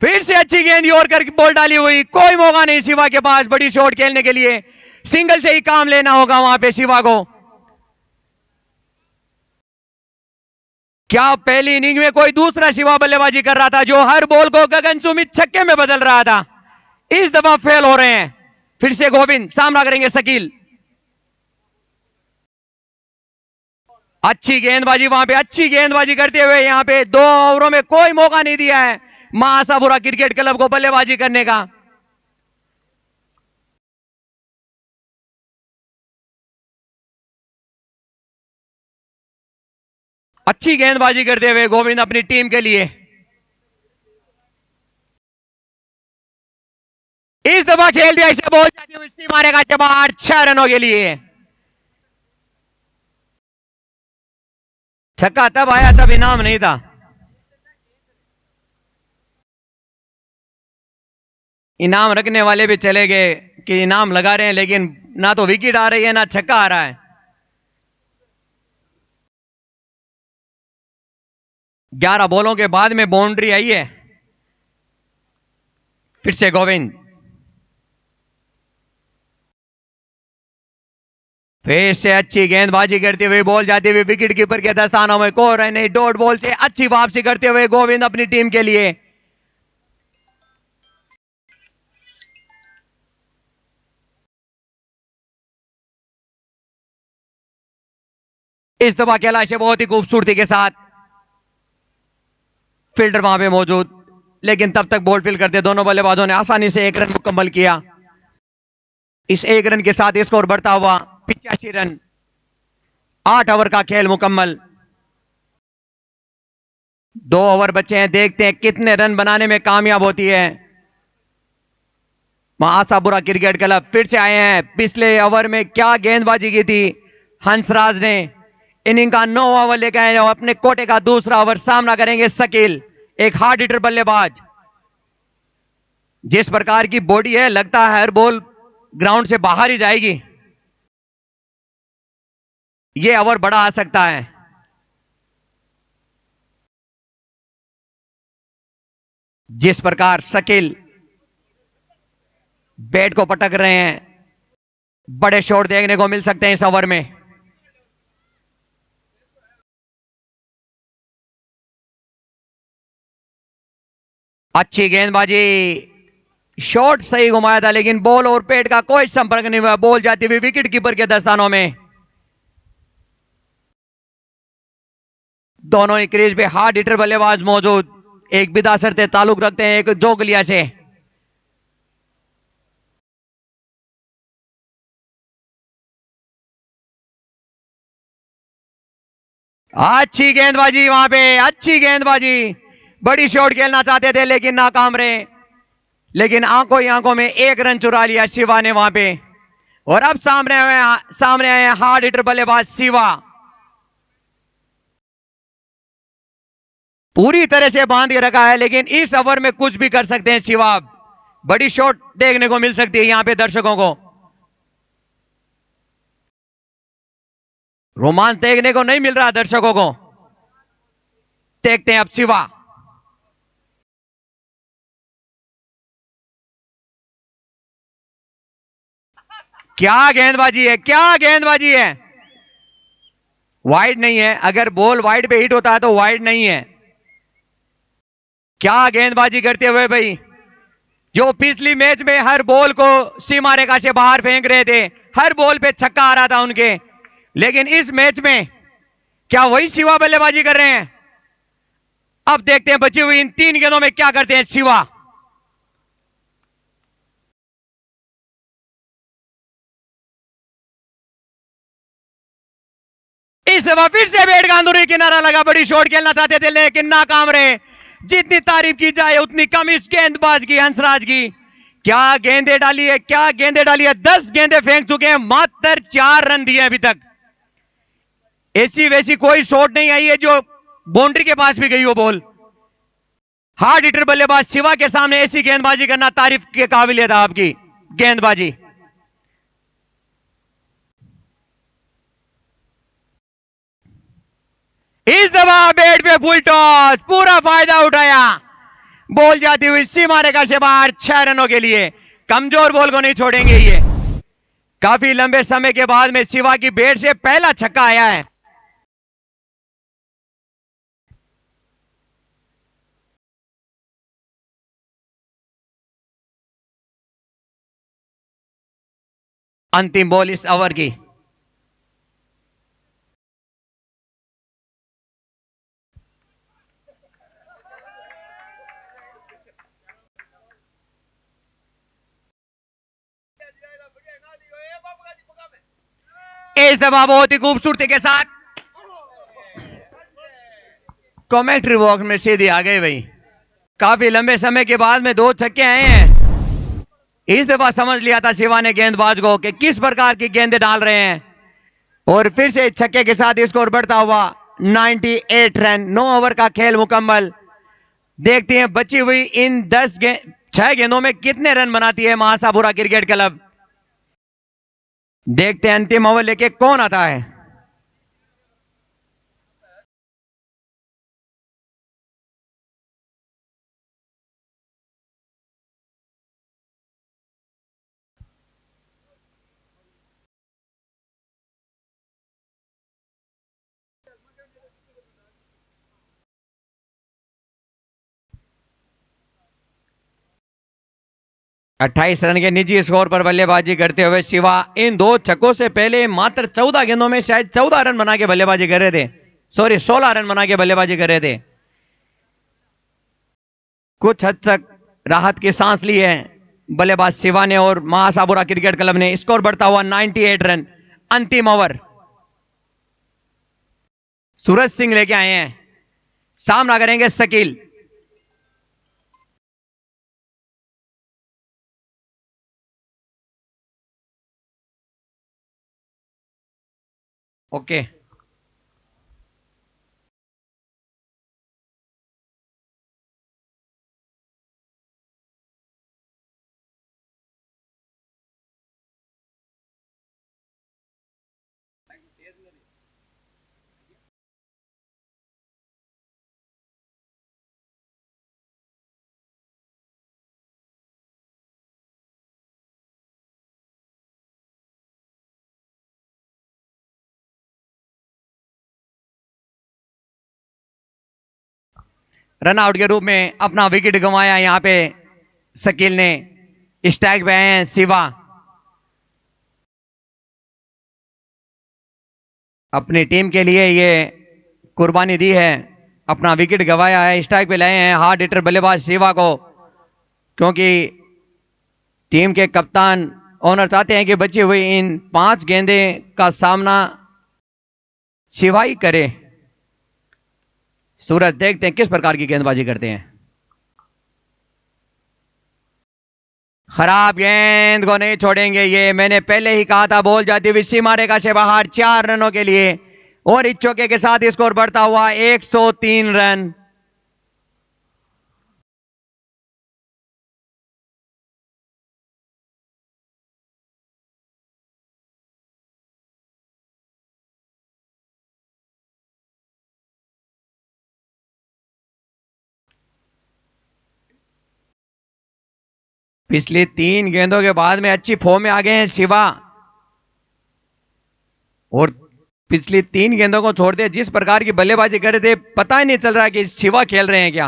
फिर से अच्छी गेंद और करके बॉल डाली हुई, कोई मौका नहीं शिवा के पास बड़ी शॉट खेलने के लिए। सिंगल से ही काम लेना होगा वहां पे शिवा को। क्या पहली इनिंग में कोई दूसरा शिवा बल्लेबाजी कर रहा था जो हर बॉल को गगनचुंबी छक्के में बदल रहा था, इस दफा फेल हो रहे हैं। फिर से गोविंद, सामना करेंगे शकील। अच्छी गेंदबाजी वहां पे, अच्छी गेंदबाजी करते हुए यहां पे 2 ओवरों में कोई मौका नहीं दिया है महासापुरा क्रिकेट क्लब को बल्लेबाजी करने का। अच्छी गेंदबाजी करते हुए गोविंद अपनी टीम के लिए। इस दफा खेल दिया, इसे बॉल जाती हुई मारेगा जवाब 6 रनों के लिए। छक्का तब आया तब इनाम नहीं था। इनाम रखने वाले भी चले गए कि इनाम लगा रहे हैं, लेकिन ना तो विकेट आ रही है ना छक्का आ रहा है। 11 बॉलों के बाद में बाउंड्री आई है। फिर से गोविंद, फिर से अच्छी गेंदबाजी करते हुए बॉल जाती हुई विकेट कीपर के दस्तानों में। को रन नहीं, डॉट बॉल से अच्छी वापसी करते हुए गोविंद अपनी टीम के लिए। इस दफा खेला इसे बहुत ही खूबसूरती के साथ, फील्डर वहां पे मौजूद, लेकिन तब तक बॉल फील्ड करते दोनों बल्लेबाजों ने आसानी से 1 रन मुकम्मल किया। इस 1 रन के साथ स्कोर बढ़ता हुआ 85 रन। 8 ओवर का खेल मुकम्मल, 2 ओवर बचे हैं। देखते हैं कितने रन बनाने में कामयाब होती है। आशापुरा क्रिकेट क्लब फिर से आए हैं। पिछले ओवर में क्या गेंदबाजी की थी हंसराज ने। इनिंग का 9 ओवर लेकर आए और अपने कोटे का दूसरा ओवर सामना करेंगे शकील, एक हार्ड हिटर बल्लेबाज। जिस प्रकार की बॉडी है, लगता है हर बॉल ग्राउंड से बाहर ही जाएगी। यह ओवर बड़ा आ सकता है। जिस प्रकार शकील बैट को पटक रहे हैं, बड़े शॉट देखने को मिल सकते हैं इस ओवर में। अच्छी गेंदबाजी, शॉट सही घुमाया था, लेकिन बॉल और पेट का कोई संपर्क नहीं हुआ। बॉल जाती हुई विकेट कीपर के दस्तानों में। दोनों ही क्रीज पे हार्ड हिटर बल्लेबाज मौजूद, एक बिदासर से ताल्लुक रखते हैं, एक जोगलिया से। अच्छी गेंदबाजी वहां पे, अच्छी गेंदबाजी। बड़ी शॉट खेलना चाहते थे लेकिन नाकाम रहे। लेकिन आंखों ही आंखों में 1 रन चुरा लिया शिवा ने वहां पे। और अब सामने आए हार्ड हिटर बल्लेबाज शिवा। पूरी तरह से बांध के रखा है, लेकिन इस ओवर में कुछ भी कर सकते हैं शिवा। बड़ी शॉट देखने को मिल सकती है यहां पे दर्शकों को। रोमांच देखने को नहीं मिल रहा दर्शकों को। देखते हैं अब शिवा। क्या गेंदबाजी है, क्या गेंदबाजी है। वाइड नहीं है, अगर बॉल वाइड पे हिट होता है तो वाइड नहीं है। क्या गेंदबाजी करते हुए भाई, जो पिछली मैच में हर बॉल को सीमा रेखा से बाहर फेंक रहे थे, हर बॉल पे छक्का आ रहा था उनके, लेकिन इस मैच में क्या वही शिवा बल्लेबाजी कर रहे हैं। अब देखते हैं बची हुई इन 3 गेंदों में क्या करते हैं शिवा। इस दफा फिर से बैट का अंदरूनी किनारा लगा। बड़ी शॉट खेलना चाहते थे लेकिन नाकाम रहे। जितनी तारीफ की जाए उतनी कम इस गेंदबाज की, हंसराज की। क्या गेंदे डाली है, क्या गेंदे डाली है। 10 गेंदे फेंक चुके हैं, मात्र 4 रन दिए अभी तक। ऐसी वैसी कोई शॉट नहीं आई है जो बाउंड्री के पास भी गई हो बॉल। हार्ड हिटर बल्लेबाज शिवा के सामने ऐसी गेंदबाजी करना तारीफ के काबिल था आपकी गेंदबाजी। इस दफा बैट पे फुल टॉस, पूरा फायदा उठाया। बॉल जाती हुई सीमा रेखा से बाहर 6 रनों के लिए। कमजोर बॉल को नहीं छोड़ेंगे ये। काफी लंबे समय के बाद में शिवा की बैट से पहला छक्का आया है। अंतिम बॉल इस ओवर की। इस दफा बहुत ही खूबसूरती के साथ कमेंट्री बॉक्स में सीधे आ गए भाई। काफी लंबे समय के बाद में 2 छक्के आए हैं। इस दफा समझ लिया था शिवा ने गेंदबाज को कि किस प्रकार की गेंदें डाल रहे हैं, और फिर से छक्के के साथ स्कोर बढ़ता हुआ 98 रन। 9 ओवर का खेल मुकम्मल। देखते हैं बची हुई इन 6 गेंदों में कितने रन बनाती है महासापुरा क्रिकेट क्लब। देखते हैं अंतिम ओवर लेके कौन आता है। अट्ठाईस रन के निजी स्कोर पर बल्लेबाजी करते हुए शिवा इन 2 छक्कों से पहले मात्र 14 गेंदों में शायद 14 रन बना के बल्लेबाजी कर रहे थे। सॉरी 16 रन बना के बल्लेबाजी कर रहे थे। कुछ हद तक राहत की सांस ली है बल्लेबाज शिवा ने और महासापुरा क्रिकेट क्लब ने। स्कोर बढ़ता हुआ 98 रन। अंतिम ओवर सूरज सिंह लेके आए हैं। सामना करेंगे शकील। ओके रन आउट के रूप में अपना विकेट गंवाया यहां पे शकील ने। स्ट्राइक पे आए हैं शिवा। अपनी टीम के लिए ये कुर्बानी दी है। अपना विकेट गंवाया है। स्ट्राइक पे लाए हैं हार्ड हिटर बल्लेबाज शिवा को, क्योंकि टीम के कप्तान ओनर चाहते हैं कि बची हुई इन 5 गेंदे का सामना शिवा ही करे। सूरज देखते हैं किस प्रकार की गेंदबाजी करते हैं। खराब गेंद को नहीं छोड़ेंगे ये। मैंने पहले ही कहा था बॉल जाती हुई सीमा रेखा से बाहर 4 रनों के लिए और इस चौके के साथ स्कोर बढ़ता हुआ 103 रन। पिछली 3 गेंदों के बाद में अच्छी फॉर्म में आ गए हैं शिवा और पिछली 3 गेंदों को छोड़ दिया। जिस प्रकार की बल्लेबाजी कर रहे थे पता ही नहीं चल रहा कि शिवा खेल रहे हैं क्या।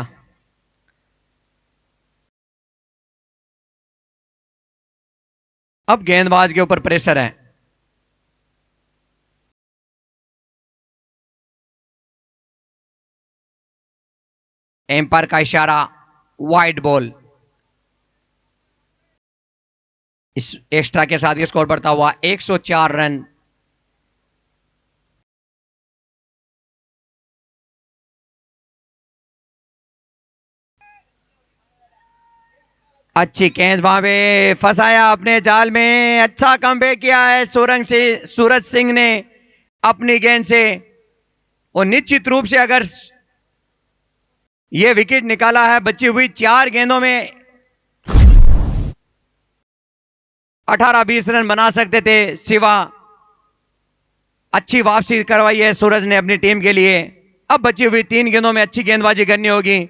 अब गेंदबाज के ऊपर प्रेशर है। एम्पायर का इशारा, वाइड बॉल। इस एक्स्ट्रा के साथ स्कोर बढ़ता हुआ 104 रन। अच्छी गेंद वहां पे फंसाया अपने जाल में। अच्छा कमबैक किया है सूरज सिंह ने अपनी गेंद से और निश्चित रूप से अगर यह विकेट निकाला है बची हुई 4 गेंदों में 18-20 रन बना सकते थे शिवा। अच्छी वापसी करवाई है सूरज ने अपनी टीम के लिए। अब बची हुई 3 गेंदों में अच्छी गेंदबाजी करनी होगी।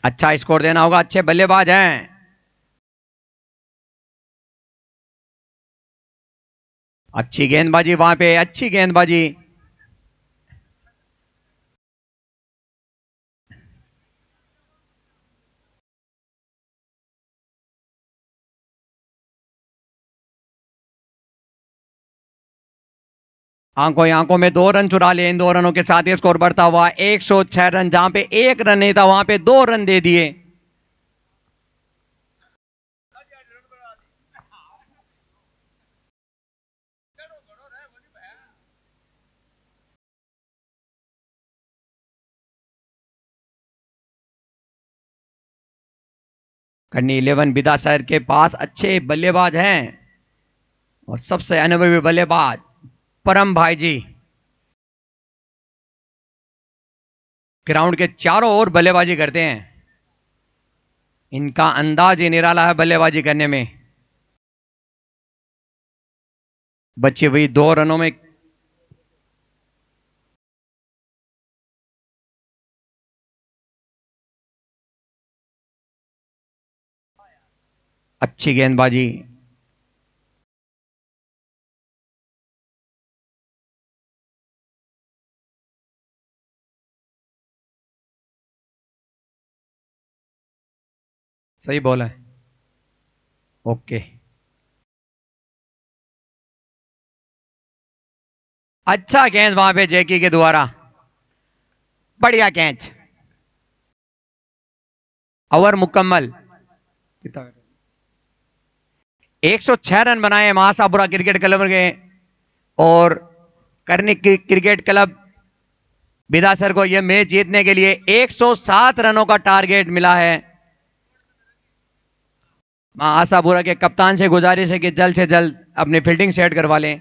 अच्छा स्कोर देना होगा। अच्छे बल्लेबाज हैं। अच्छी गेंदबाजी वहां पे, अच्छी गेंदबाजी। आंखों ही आंखों में 2 रन चुरा लिए। इन 2 रनों के साथ ही स्कोर बढ़ता हुआ 106 रन। जहां पे 1 रन नहीं था वहां पे 2 रन दे दिए। करनी 11 बिदासर के पास अच्छे बल्लेबाज हैं और सबसे अनुभवी बल्लेबाज परम भाई जी ग्राउंड के चारों ओर बल्लेबाजी करते हैं। इनका अंदाज ही निराला है बल्लेबाजी करने में। बची हुई 2 रनों में अच्छी गेंदबाजी। सही बॉल है। ओके, अच्छा कैच वहां पे जैकी के द्वारा, बढ़िया कैच। ओवर मुकम्मल। 106 रन बनाए महासापुरा क्रिकेट क्लब के और करनी क्रिकेट क्लब बिदासर को यह मैच जीतने के लिए 107 रनों का टारगेट मिला है। आशापुरा के कप्तान से गुजारिश है कि जल्द से जल्द अपनी फील्डिंग सेट करवा लें।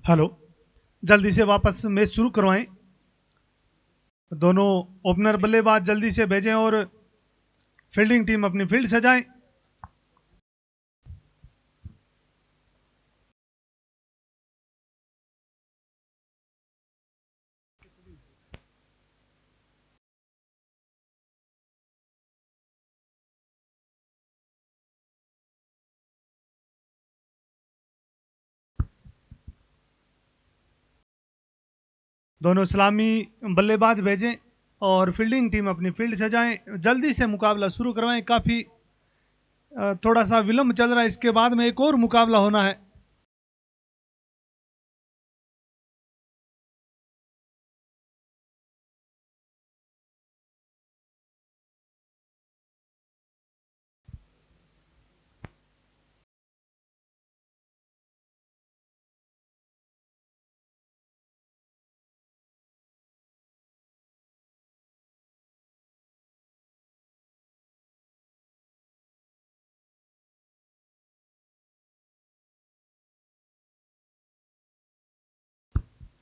हेलो, जल्दी से वापस मैच शुरू करवाएं। दोनों ओपनर बल्लेबाज जल्दी से भेजें और फील्डिंग टीम अपनी फील्ड सजाएं। दोनों सलामी बल्लेबाज भेजें और फील्डिंग टीम अपनी फील्ड सजाएं। जल्दी से मुकाबला शुरू करवाएं। काफ़ी थोड़ा सा विलंब चल रहा है, इसके बाद में एक और मुकाबला होना है।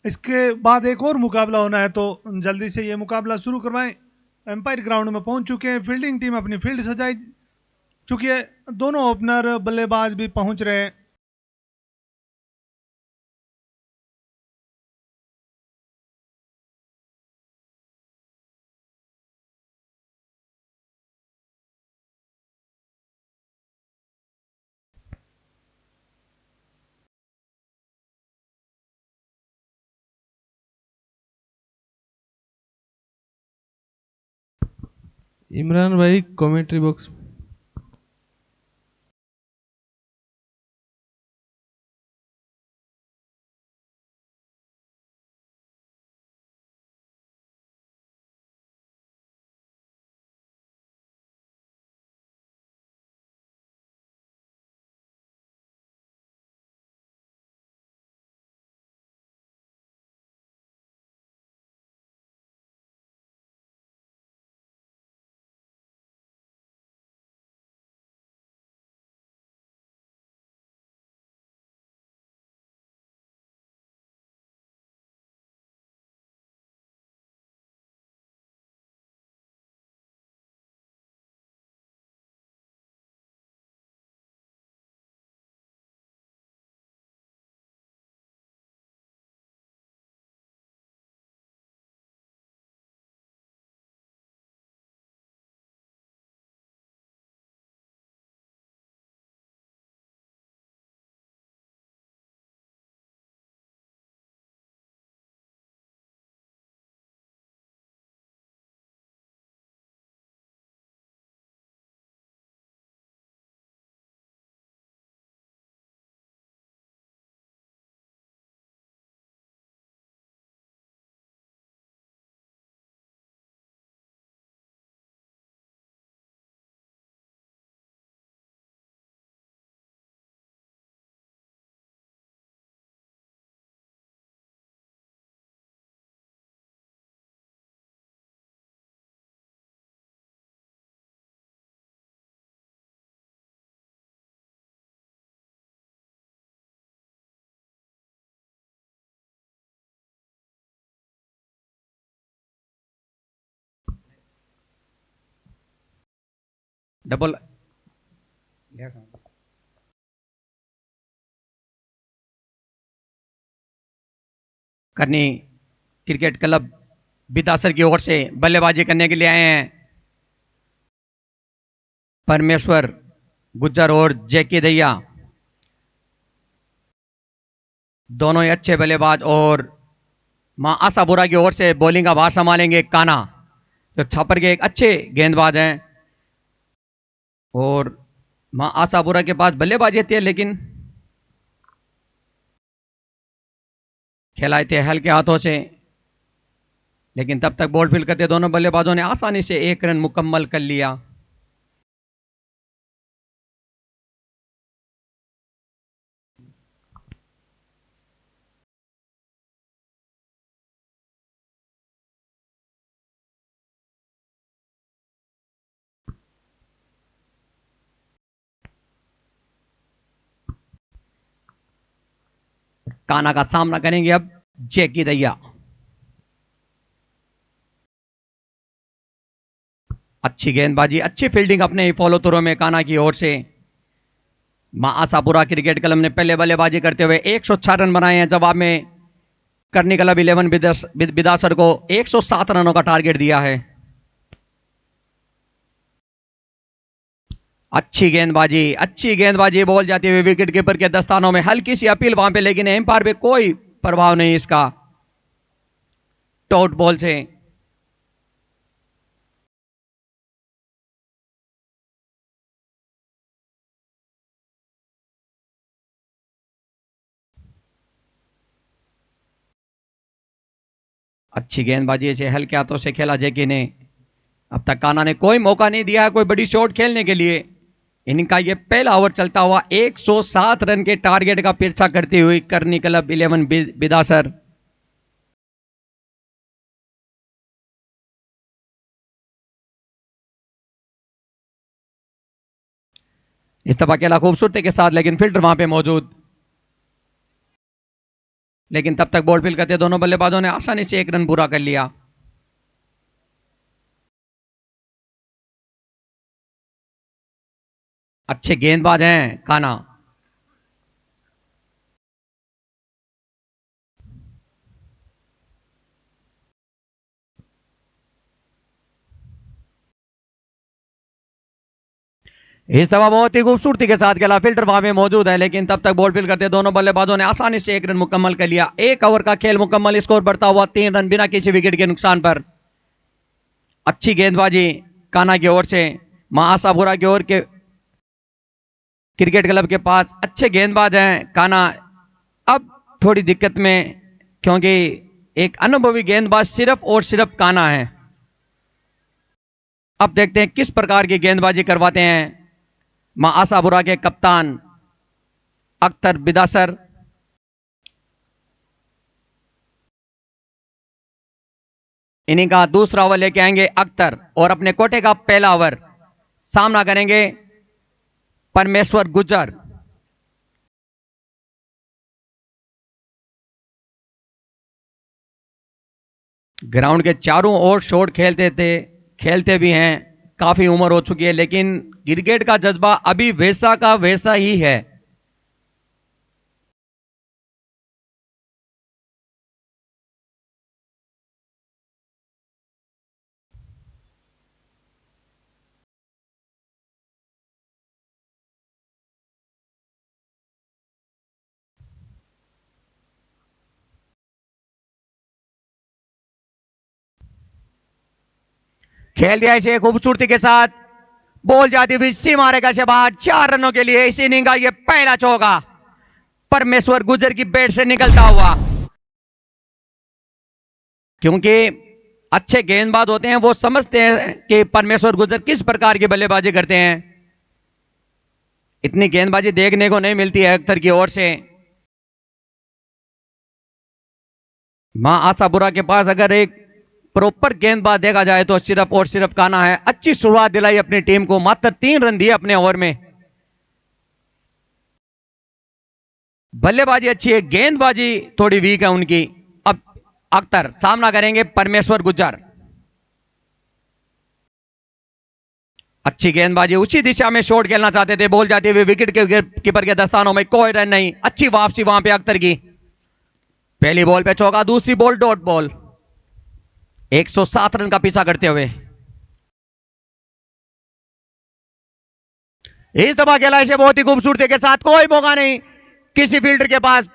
इसके बाद एक और मुकाबला होना है, तो जल्दी से ये मुकाबला शुरू करवाएं। एम्पायर ग्राउंड में पहुंच चुके हैं। फील्डिंग टीम अपनी फील्ड सजाई चुकी है। दोनों ओपनर बल्लेबाज भी पहुंच रहे हैं। इमरान भाई कमेंट्री बॉक्स। डबल करनी क्रिकेट क्लब बिदासर की ओर से बल्लेबाजी करने के लिए आए हैं परमेश्वर गुज्जर और जैकी दैया। दोनों ही अच्छे बल्लेबाज। और मां आशापुरा की ओर से बॉलिंग का भार संभालेंगे काना, जो छापर के एक अच्छे गेंदबाज हैं। और मां आशापुरा के पास बल्लेबाजी आती है, लेकिन खेलाए थे हल्के हाथों से। लेकिन तब तक बॉल फील्ड करते दोनों बल्लेबाजों ने आसानी से 1 रन मुकम्मल कर लिया। काना का सामना करेंगे अब जैकी दैया। अच्छी गेंदबाजी, अच्छी फील्डिंग अपने ही फॉलो थ्रो में कान्हा की ओर से। मां आशापुरा क्रिकेट क्लब ने पहले बल्लेबाजी करते हुए 106 रन बनाए हैं। जवाब में करनी क्लब 11 बिदासर को 107 रनों का टारगेट दिया है। अच्छी गेंदबाजी बॉल जाती हुई विकेट कीपर के दस्तानों में। हल्की सी अपील वहां पे, लेकिन एम्पायर पे कोई प्रभाव नहीं इसका। डॉट बॉल से अच्छी गेंदबाजी से हल्के हाथों से खेला जैकी ने। अब तक कान्हा ने कोई मौका नहीं दिया है कोई बड़ी शॉट खेलने के लिए। इनका ये पहला ओवर चलता हुआ 107 रन के टारगेट का पीछा करती हुई करनी क्लब 11 बिदासर। इस दफा खेला खूबसूरती के साथ, लेकिन फील्डर वहां पे मौजूद। लेकिन तब तक बॉल फील्ड करते दोनों बल्लेबाजों ने आसानी से 1 रन पूरा कर लिया। अच्छे गेंदबाज हैं कान्हा। इस दफा बहुत ही खूबसूरती के साथ खेला, फील्डर वहां पे मौजूद है, लेकिन तब तक बॉल फील्ड करते दोनों बल्लेबाजों ने आसानी से 1 रन मुकम्मल कर लिया। 1 ओवर का खेल मुकम्मल, स्कोर बढ़ता हुआ 3 रन बिना किसी विकेट के नुकसान पर। अच्छी गेंदबाजी कान्हा की ओर से। मां आशापुरा की ओर के क्रिकेट क्लब के पास अच्छे गेंदबाज हैं कान्हा। अब थोड़ी दिक्कत में, क्योंकि एक अनुभवी गेंदबाज सिर्फ और सिर्फ कान्हा है। अब देखते हैं किस प्रकार की गेंदबाजी करवाते हैं मां आशापुरा के कप्तान अख्तर बिदासर। इन्हीं का दूसरा ओवर लेके आएंगे अख्तर और अपने कोटे का पहला ओवर सामना करेंगे परमेश्वर गुज्जर। ग्राउंड के चारों ओर शॉट खेलते भी हैं। काफी उम्र हो चुकी है, लेकिन क्रिकेट का जज्बा अभी वैसा का वैसा ही है। खेल दिया इसे खूबसूरती के साथ, बॉल जाती हुई सीमा रेखा से बाहर। 4 रनों के लिए इस इनिंग का यह पहला चौका परमेश्वर गुज्जर की बैट से निकलता हुआ। क्योंकि अच्छे गेंदबाज होते हैं, वो समझते हैं कि परमेश्वर गुज्जर किस प्रकार की बल्लेबाजी करते हैं। इतनी गेंदबाजी देखने को नहीं मिलती है अख्तर की ओर से। मां आशापुरा के पास अगर एक प्रॉपर गेंदबाज देखा जाए तो सिर्फ और सिर्फ कान्हा है। अच्छी शुरुआत दिलाई अपनी टीम को, मात्र 3 रन दिए अपने ओवर में। बल्लेबाजी अच्छी है, गेंदबाजी थोड़ी वीक है उनकी। अब अख्तर सामना करेंगे परमेश्वर गुज्जर। अच्छी गेंदबाजी, उसी दिशा में शॉट खेलना चाहते थे, बॉल जाती हुई विकेट के कीपर के दस्तानों में। कोई रन नहीं। अच्छी वापसी वहां पे अख्तर की। पहली बॉल पे चौका, दूसरी बॉल डॉट बॉल। 107 रन का पीछा करते हुए इस दफा खेला इसे बहुत ही खूबसूरती के साथ। कोई मौका नहीं किसी फील्डर के पास,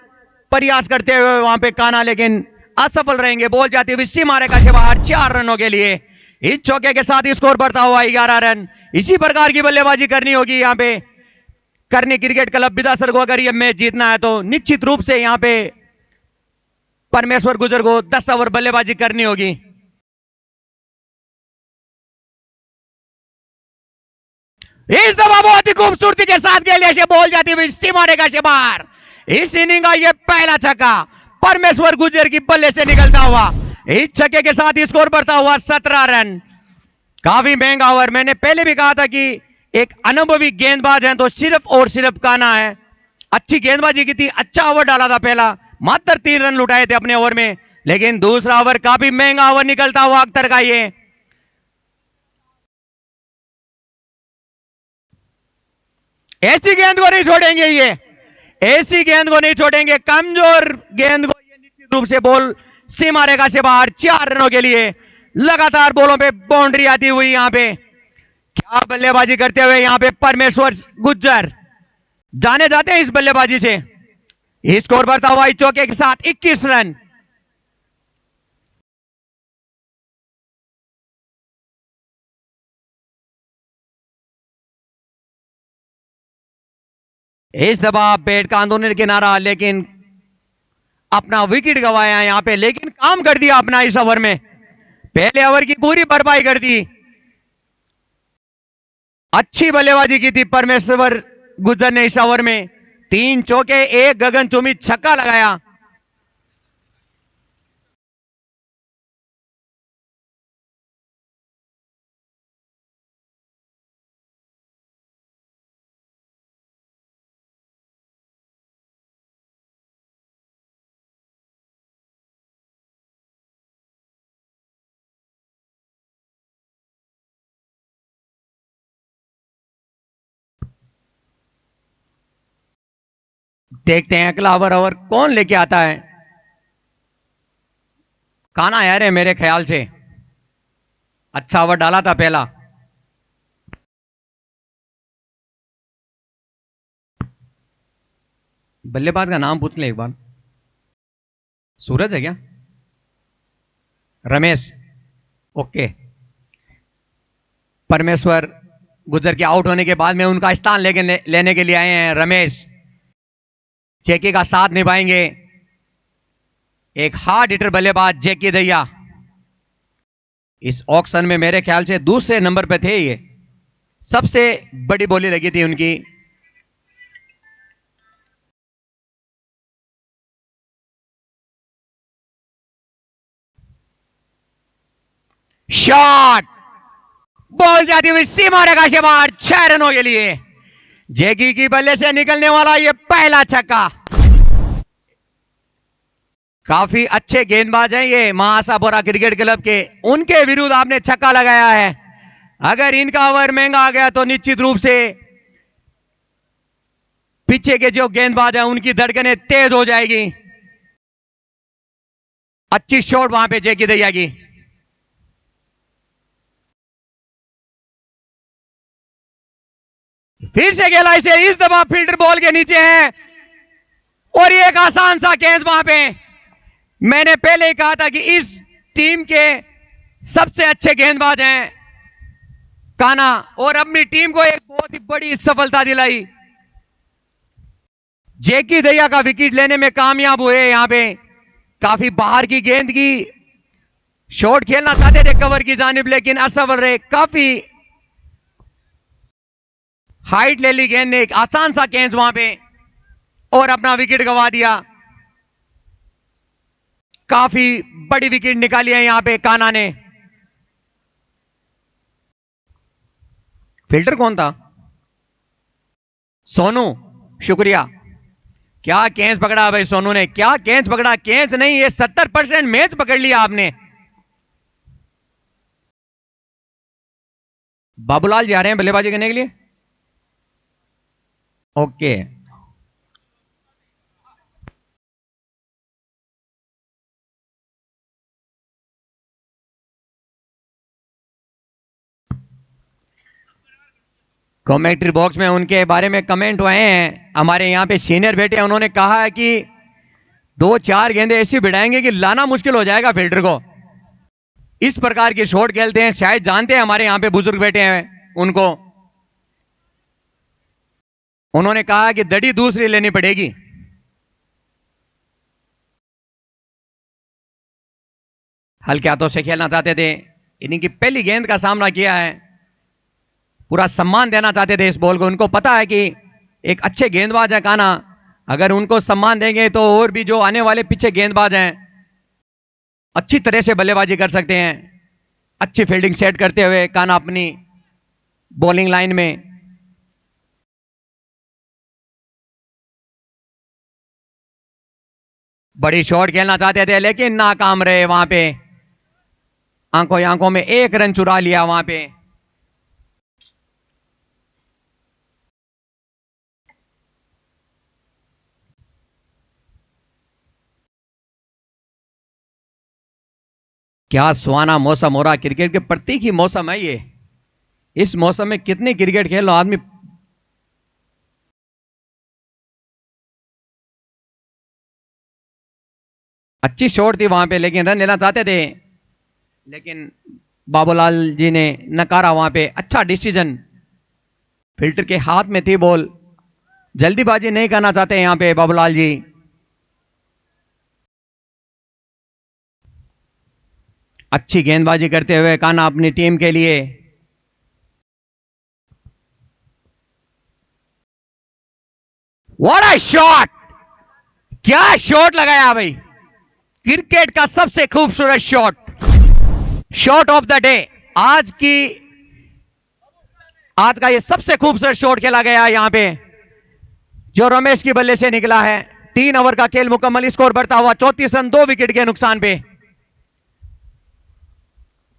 प्रयास करते हुए वहां पे कान्हा, लेकिन असफल रहेंगे। बॉल जाती हुई सीमा रेखा से बाहर। 4 रनों के लिए इस चौके के साथ स्कोर बढ़ता हुआ 11 रन। इसी प्रकार की बल्लेबाजी करनी होगी यहां पे करनी क्रिकेट क्लब बिदासर को। अगर यह मैच जीतना है तो निश्चित रूप से यहां पे परमेश्वर गुज्जर को 10 ओवर बल्लेबाजी करनी होगी। इस दफा बहुत ही खूबसूरती के साथ खेले से बॉल जाती हुई सीमा रेखा से बाहर। इस इनिंग का यह पहला छक्का परमेश्वर गुज्जर की बल्ले से निकलता हुआ। इस छक्के के साथ स्कोर बढ़ता हुआ 17 रन। काफी महंगा ओवर। मैंने पहले भी कहा था कि एक अनुभवी गेंदबाज है तो सिर्फ और सिर्फ कान्हा है। अच्छी गेंदबाजी की थी, अच्छा ओवर डाला था पहला, मात्र 3 रन लुटाए थे अपने ओवर में। लेकिन दूसरा ओवर काफी महंगा ओवर निकलता हुआ अख्तर का ये ऐसी गेंद को नहीं छोड़ेंगे, ये ऐसी गेंद को नहीं छोड़ेंगे, कमजोर गेंद को ये निश्चित रूप से बॉल सीमा रेखा से बाहर। 4 रनों के लिए लगातार बॉलों पे बाउंड्री आती हुई यहां पे क्या बल्लेबाजी करते हुए यहां पे परमेश्वर गुज्जर जाने जाते हैं इस बल्लेबाजी से। स्कोर बढ़ता हुआ इस चौके के साथ 21 रन। इस दफा बैट का अंदरूनी किनारा, लेकिन अपना विकेट गंवाया यहां पे, लेकिन काम कर दिया अपना इस ओवर में। पहले ओवर की पूरी भरपाई कर दी। अच्छी बल्लेबाजी की थी परमेश्वर गुज्जर ने इस ओवर में। 3 चौके, 1 गगनचुंबी छक्का लगाया। देखते हैं अगला ओवर कौन लेके आता है। काना यार है मेरे ख्याल से, अच्छा ओवर डाला था पहला। बल्लेबाज का नाम पूछ ले एक बार। सूरज है क्या? रमेश, ओके। परमेश्वर गुज्जर के आउट होने के बाद में उनका स्थान लेने के लिए आए हैं रमेश। जैकी का साथ निभाएंगे एक हार्ड हिटर बल्लेबाज जैकी दैया। इस ऑक्शन में मेरे ख्याल से दूसरे नंबर पे थे ये, सबसे बड़ी बोली लगी थी उनकी। शॉट, बॉल जाती हुई सीमा रेखा से बाहर। 6 रनों के लिए जैकी की बल्ले से निकलने वाला ये पहला छक्का। काफी अच्छे गेंदबाज हैं ये महाआशापुरा क्रिकेट क्लब के, उनके विरुद्ध आपने छक्का लगाया है। अगर इनका ओवर महंगा आ गया तो निश्चित रूप से पीछे के जो गेंदबाज हैं उनकी धड़कनें तेज हो जाएगी। अच्छी शॉट वहां पे जैकी दैया की। फिर से खेला इसे, इस दफा फील्डर बॉल के नीचे है और ये एक आसान सा कैच वहां पे। मैंने पहले ही कहा था कि इस टीम के सबसे अच्छे गेंदबाज हैं काना, और अपनी टीम को एक बहुत ही बड़ी सफलता दिलाई। जैकी दैया का विकेट लेने में कामयाब हुए। यहां पे काफी बाहर की गेंद की शॉट खेलना चाहते थे कवर की जानिब, लेकिन असफल रहे। काफी हाइट ले ली गेंद ने, एक आसान सा कैच वहां पे और अपना विकेट गंवा दिया। काफी बड़ी विकेट निकाली है यहां पे काना ने। फील्डर कौन था? सोनू, शुक्रिया। क्या कैच पकड़ा भाई सोनू ने, क्या कैच पकड़ा। कैच नहीं, ये 70% मैच पकड़ लिया आपने। बाबूलाल जा रहे हैं बल्लेबाजी करने के लिए, ओके। कमेंट्री बॉक्स में उनके बारे में कमेंट हुए हैं। हमारे यहां पे सीनियर बेटे हैं, उन्होंने कहा है कि 2-4 गेंदें ऐसी भिड़ाएंगे कि लाना मुश्किल हो जाएगा फील्डर को। इस प्रकार की शॉट खेलते हैं, शायद जानते हैं हमारे यहां पे बुजुर्ग बैठे हैं उनको। उन्होंने कहा कि दड़ी दूसरी लेनी पड़ेगी। हल्के हाथों से खेलना चाहते थे, इनकी पहली गेंद का सामना किया है। पूरा सम्मान देना चाहते थे इस बॉल को। उनको पता है कि एक अच्छे गेंदबाज है काना, अगर उनको सम्मान देंगे तो और भी जो आने वाले पीछे गेंदबाज हैं अच्छी तरह से बल्लेबाजी कर सकते हैं। अच्छी फील्डिंग सेट करते हुए काना अपनी बॉलिंग लाइन में। बड़ी शॉट खेलना चाहते थे लेकिन नाकाम रहे वहां पे। आंखों में 1 रन चुरा लिया वहां पे। क्या सुहाना मौसम हो रहा, क्रिकेट के प्रतीक ही मौसम है ये। इस मौसम में कितनी क्रिकेट खेल लो आदमी। अच्छी शॉट थी वहां पे, लेकिन रन लेना चाहते थे, लेकिन बाबूलाल जी ने नकारा वहां पे। अच्छा डिसीजन, फील्डर के हाथ में थी बॉल, जल्दीबाजी नहीं करना चाहते यहां पे बाबूलाल जी। अच्छी गेंदबाजी करते हुए कान्हा अपनी टीम के लिए। व्हाट अ शॉट, क्या शॉट लगाया भाई, क्रिकेट का सबसे खूबसूरत shot, shot of the day. आज का ये सबसे खूबसूरत शॉट खेला गया यहां पे, जो रमेश की बल्ले से निकला है। 3 ओवर का खेल मुकम्मल, स्कोर बढ़ता हुआ 34 रन 2 विकेट के नुकसान पे।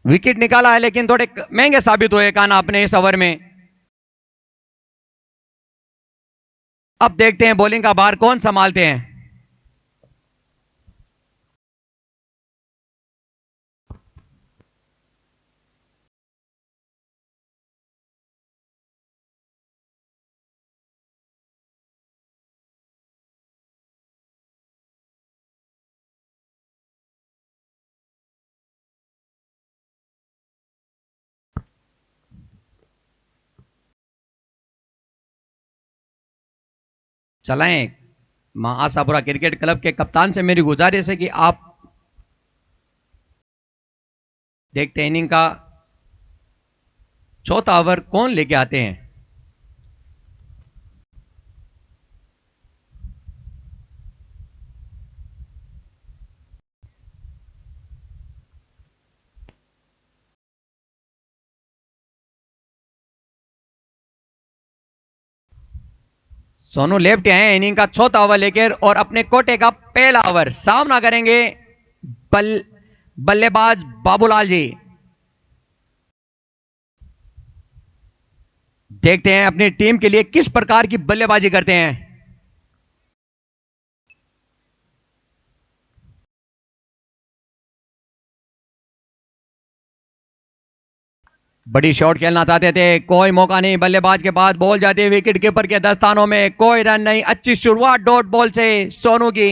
विकेट निकाला है लेकिन थोड़े महंगे साबित हुए कान्हा अपने इस ओवर में। अब देखते हैं बॉलिंग का भार कौन संभालते हैं। चलाएं। मां आशापुरा क्रिकेट क्लब के कप्तान से मेरी गुजारिश है कि आप देखते हैं इनिंग का चौथा ओवर कौन लेके आते हैं। सोनू लेफ्ट हैं इनिंग का चौथा ओवर लेकर, और अपने कोटे का पहला ओवर सामना करेंगे बल्लेबाज बाबूलाल जी। देखते हैं अपनी टीम के लिए किस प्रकार की बल्लेबाजी करते हैं। बड़ी शॉट खेलना चाहते थे, कोई मौका नहीं, बल्लेबाज के पास बॉल जाती है विकेट कीपर के दस्तानों में, कोई रन नहीं। अच्छी शुरुआत डॉट बॉल से सोनू की।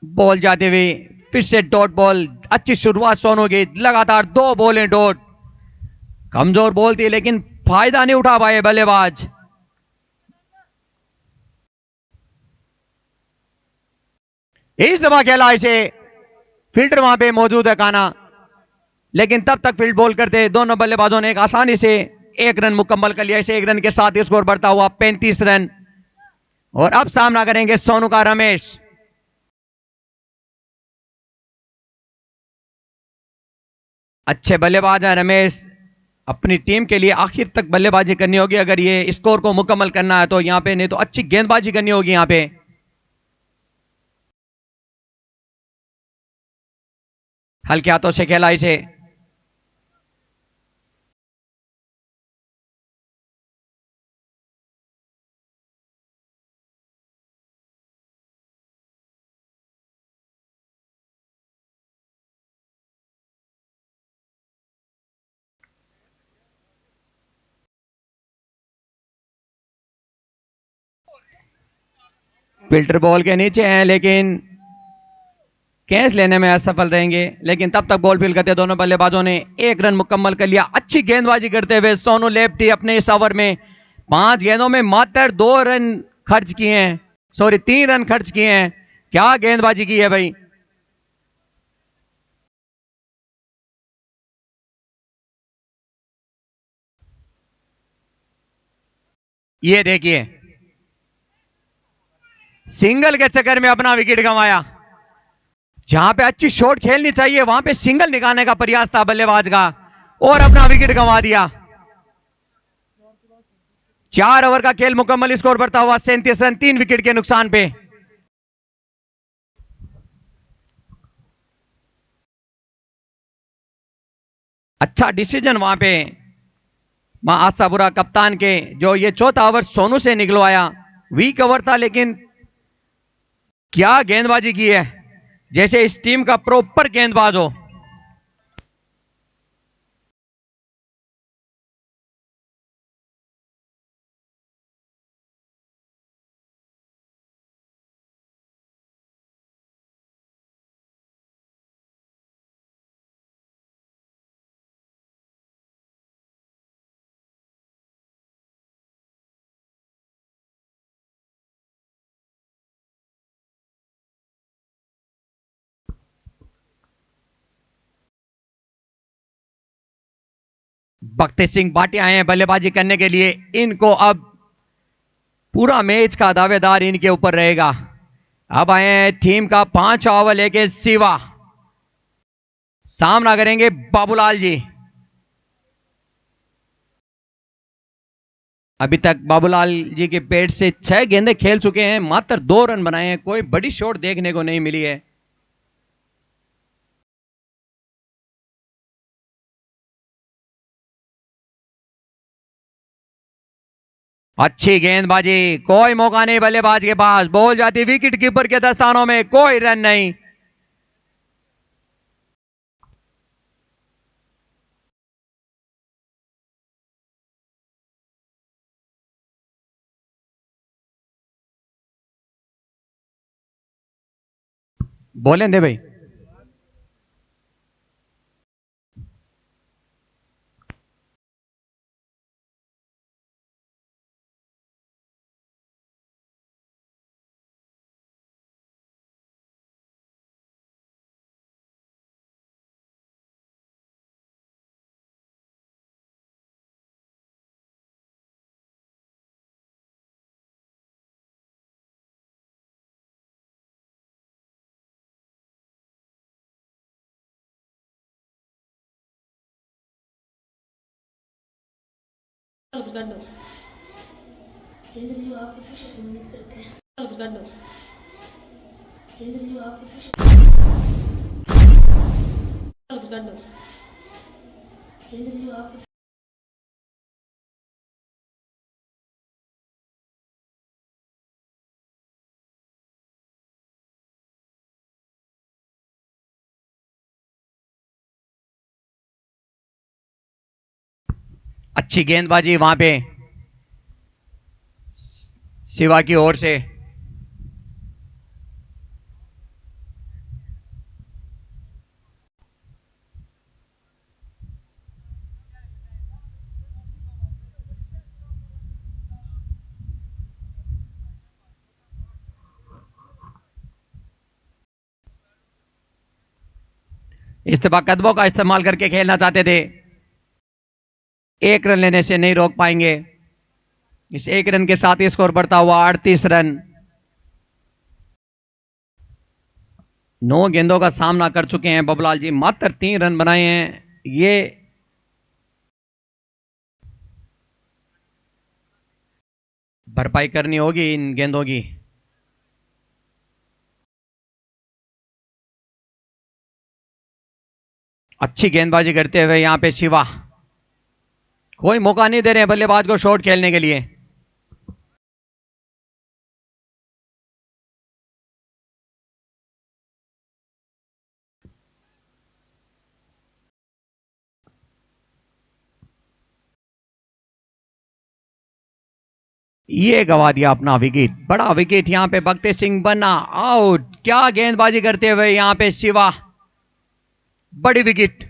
बॉल जाते हुए फिर से डॉट बॉल, अच्छी शुरुआत सोनू की, लगातार 2 बॉलें डॉट। कमजोर बॉल थी लेकिन फायदा नहीं उठा पाए बल्लेबाज। इस दफा खेला इसे, फील्डर वहां पे मौजूद है कान्हा, लेकिन तब तक फील्ड बॉल करते दोनों बल्लेबाजों ने एक आसानी से 1 रन मुकम्मल कर लिया। इसे 1 रन के साथ स्कोर बढ़ता हुआ 35 रन। और अब सामना करेंगे सोनू का रमेश। अच्छे बल्लेबाज है रमेश, अपनी टीम के लिए आखिर तक बल्लेबाजी करनी होगी अगर ये स्कोर को मुकम्मल करना है तो यहां पे, नहीं तो अच्छी गेंदबाजी करनी होगी यहां पे। हल्के हाथों से खेला इसे। फिल्टर बॉल के नीचे हैं लेकिन कैच लेने में असफल रहेंगे, लेकिन तब तक बॉल फील्ड करते दोनों बल्लेबाजों ने 1 रन मुकम्मल कर लिया। अच्छी गेंदबाजी करते हुए सोनू लेफ्टी अपने इस ओवर में 5 गेंदों में मात्र 2 रन खर्च किए हैं, सॉरी 3 रन खर्च किए हैं। क्या गेंदबाजी की है भाई। ये देखिए, सिंगल के चक्कर में अपना विकेट गंवाया। जहां पे अच्छी शॉट खेलनी चाहिए वहां पे सिंगल निकालने का प्रयास था बल्लेबाज का, और अपना विकेट गंवा दिया। 4 ओवर का खेल मुकम्मल, स्कोर बढ़ता हुआ 37 रन 3 विकेट के नुकसान पे। अच्छा डिसीजन वहां पे आसापुरा कप्तान के, जो ये चौथा ओवर सोनू से निकलवाया। वीक ओवर था लेकिन क्या गेंदबाजी की है, जैसे इस टीम का प्रॉपर गेंदबाज हो। बख्ती सिंह भाटिया आए हैं बल्लेबाजी करने के लिए। इनको अब पूरा मैच का दावेदार इनके ऊपर रहेगा। अब आए हैं टीम का 5 ओवर लेके शिवा, सामना करेंगे बाबूलाल जी। अभी तक बाबूलाल जी के पेट से 6 गेंदें खेल चुके हैं, मात्र 2 रन बनाए हैं, कोई बड़ी शॉट देखने को नहीं मिली है। अच्छी गेंदबाजी, कोई मौका नहीं बल्लेबाज के पास, बॉल जाती विकेट कीपर के दस्तानों में, कोई रन नहीं। बोलें दे भाई। गंडो इंद्र जी आपकी खुशी से उम्मीद करते हैं। गंडो इंद्र जी आपकी खुशी गंडो इंद्र जी आपकी अच्छी गेंदबाजी वहां पे शिवा की ओर से। इस्तेफा कदमों का इस्तेमाल करके खेलना चाहते थे, 1 रन लेने से नहीं रोक पाएंगे। इस 1 रन के साथ ही स्कोर बढ़ता हुआ 38 रन। 9 गेंदों का सामना कर चुके हैं बबलाल जी, मात्र 3 रन बनाए हैं। ये भरपाई करनी होगी इन गेंदों की। अच्छी गेंदबाजी करते हुए यहां पे शिवा, कोई मौका नहीं दे रहे हैं बल्लेबाज को शॉट खेलने के लिए। ये गवा दिया अपना विकेट, बड़ा विकेट यहां पे बख्ते सिंह बना आउट। क्या गेंदबाजी करते हुए यहां पे शिवा, बड़ी विकेट।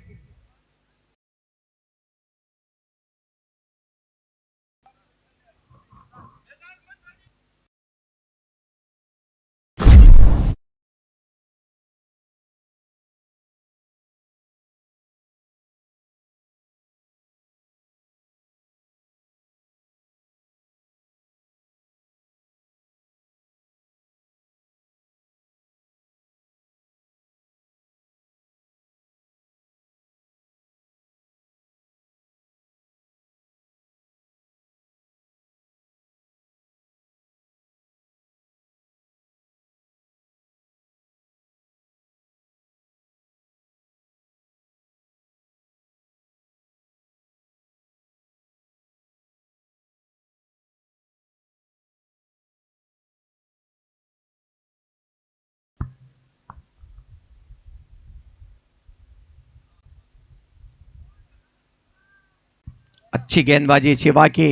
अच्छी गेंदबाजी शिवा की।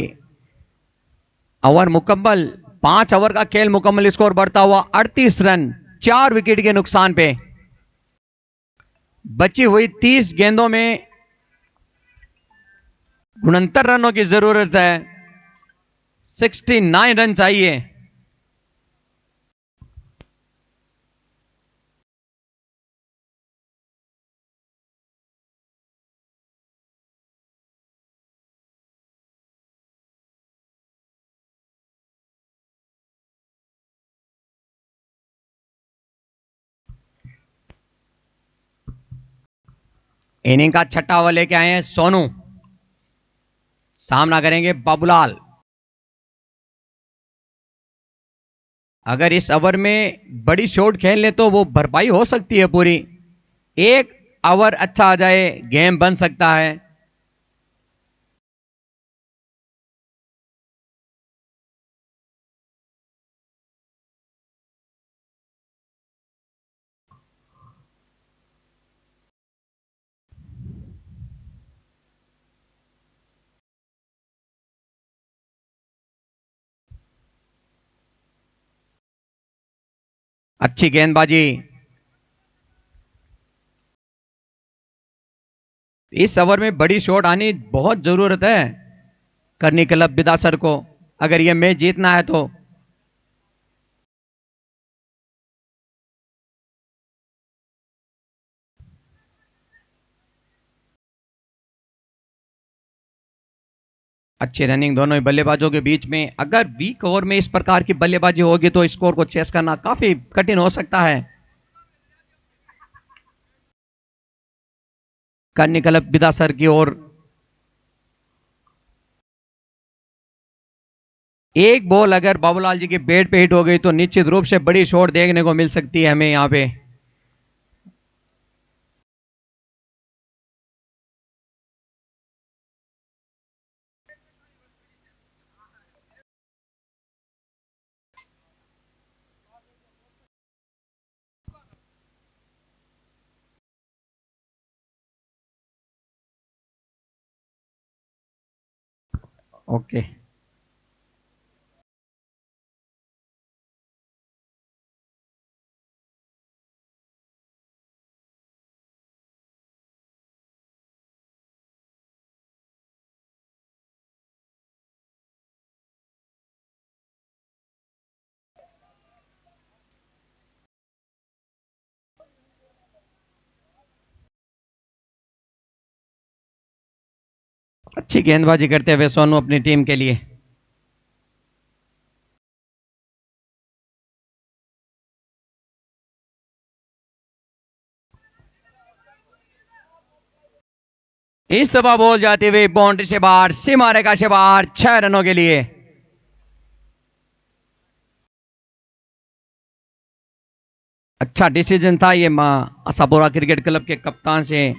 ओवर मुकम्मल, 5 ओवर का खेल मुकम्मल, स्कोर बढ़ता हुआ 38 रन 4 विकेट के नुकसान पे। बची हुई 30 गेंदों में 69 रनों की जरूरत है। 69 रन चाहिए। इनिंग का छठा ओवर लेके आए हैं सोनू, सामना करेंगे बाबूलाल। अगर इस ओवर में बड़ी शॉट खेल ले तो वो भरपाई हो सकती है पूरी। एक ओवर अच्छा आ जाए, गेम बन सकता है। अच्छी गेंदबाजी। इस ओवर में बड़ी शॉट आनी बहुत जरूरत है करनी क्लब बिदासर को, अगर यह मैच जीतना है तो। अच्छी रनिंग दोनों ही बल्लेबाजों के बीच में। अगर वीक ओवर में इस प्रकार की बल्लेबाजी होगी तो स्कोर को चेस करना काफी कठिन हो सकता है। करनी क्लब बिदासर की ओर एक बॉल अगर बाबूलाल जी के बैट पे हिट हो गई तो निश्चित रूप से बड़ी शॉट देखने को मिल सकती है हमें यहां पे। ओके, अच्छी गेंदबाजी करते हुए सोनू अपनी टीम के लिए। इस दफा बॉल जाती हुई बाउंड्री से बाहर, सीमा रेखा से बाहर, 6 रनों के लिए। अच्छा डिसीजन था ये आशापुरा क्रिकेट क्लब के कप्तान से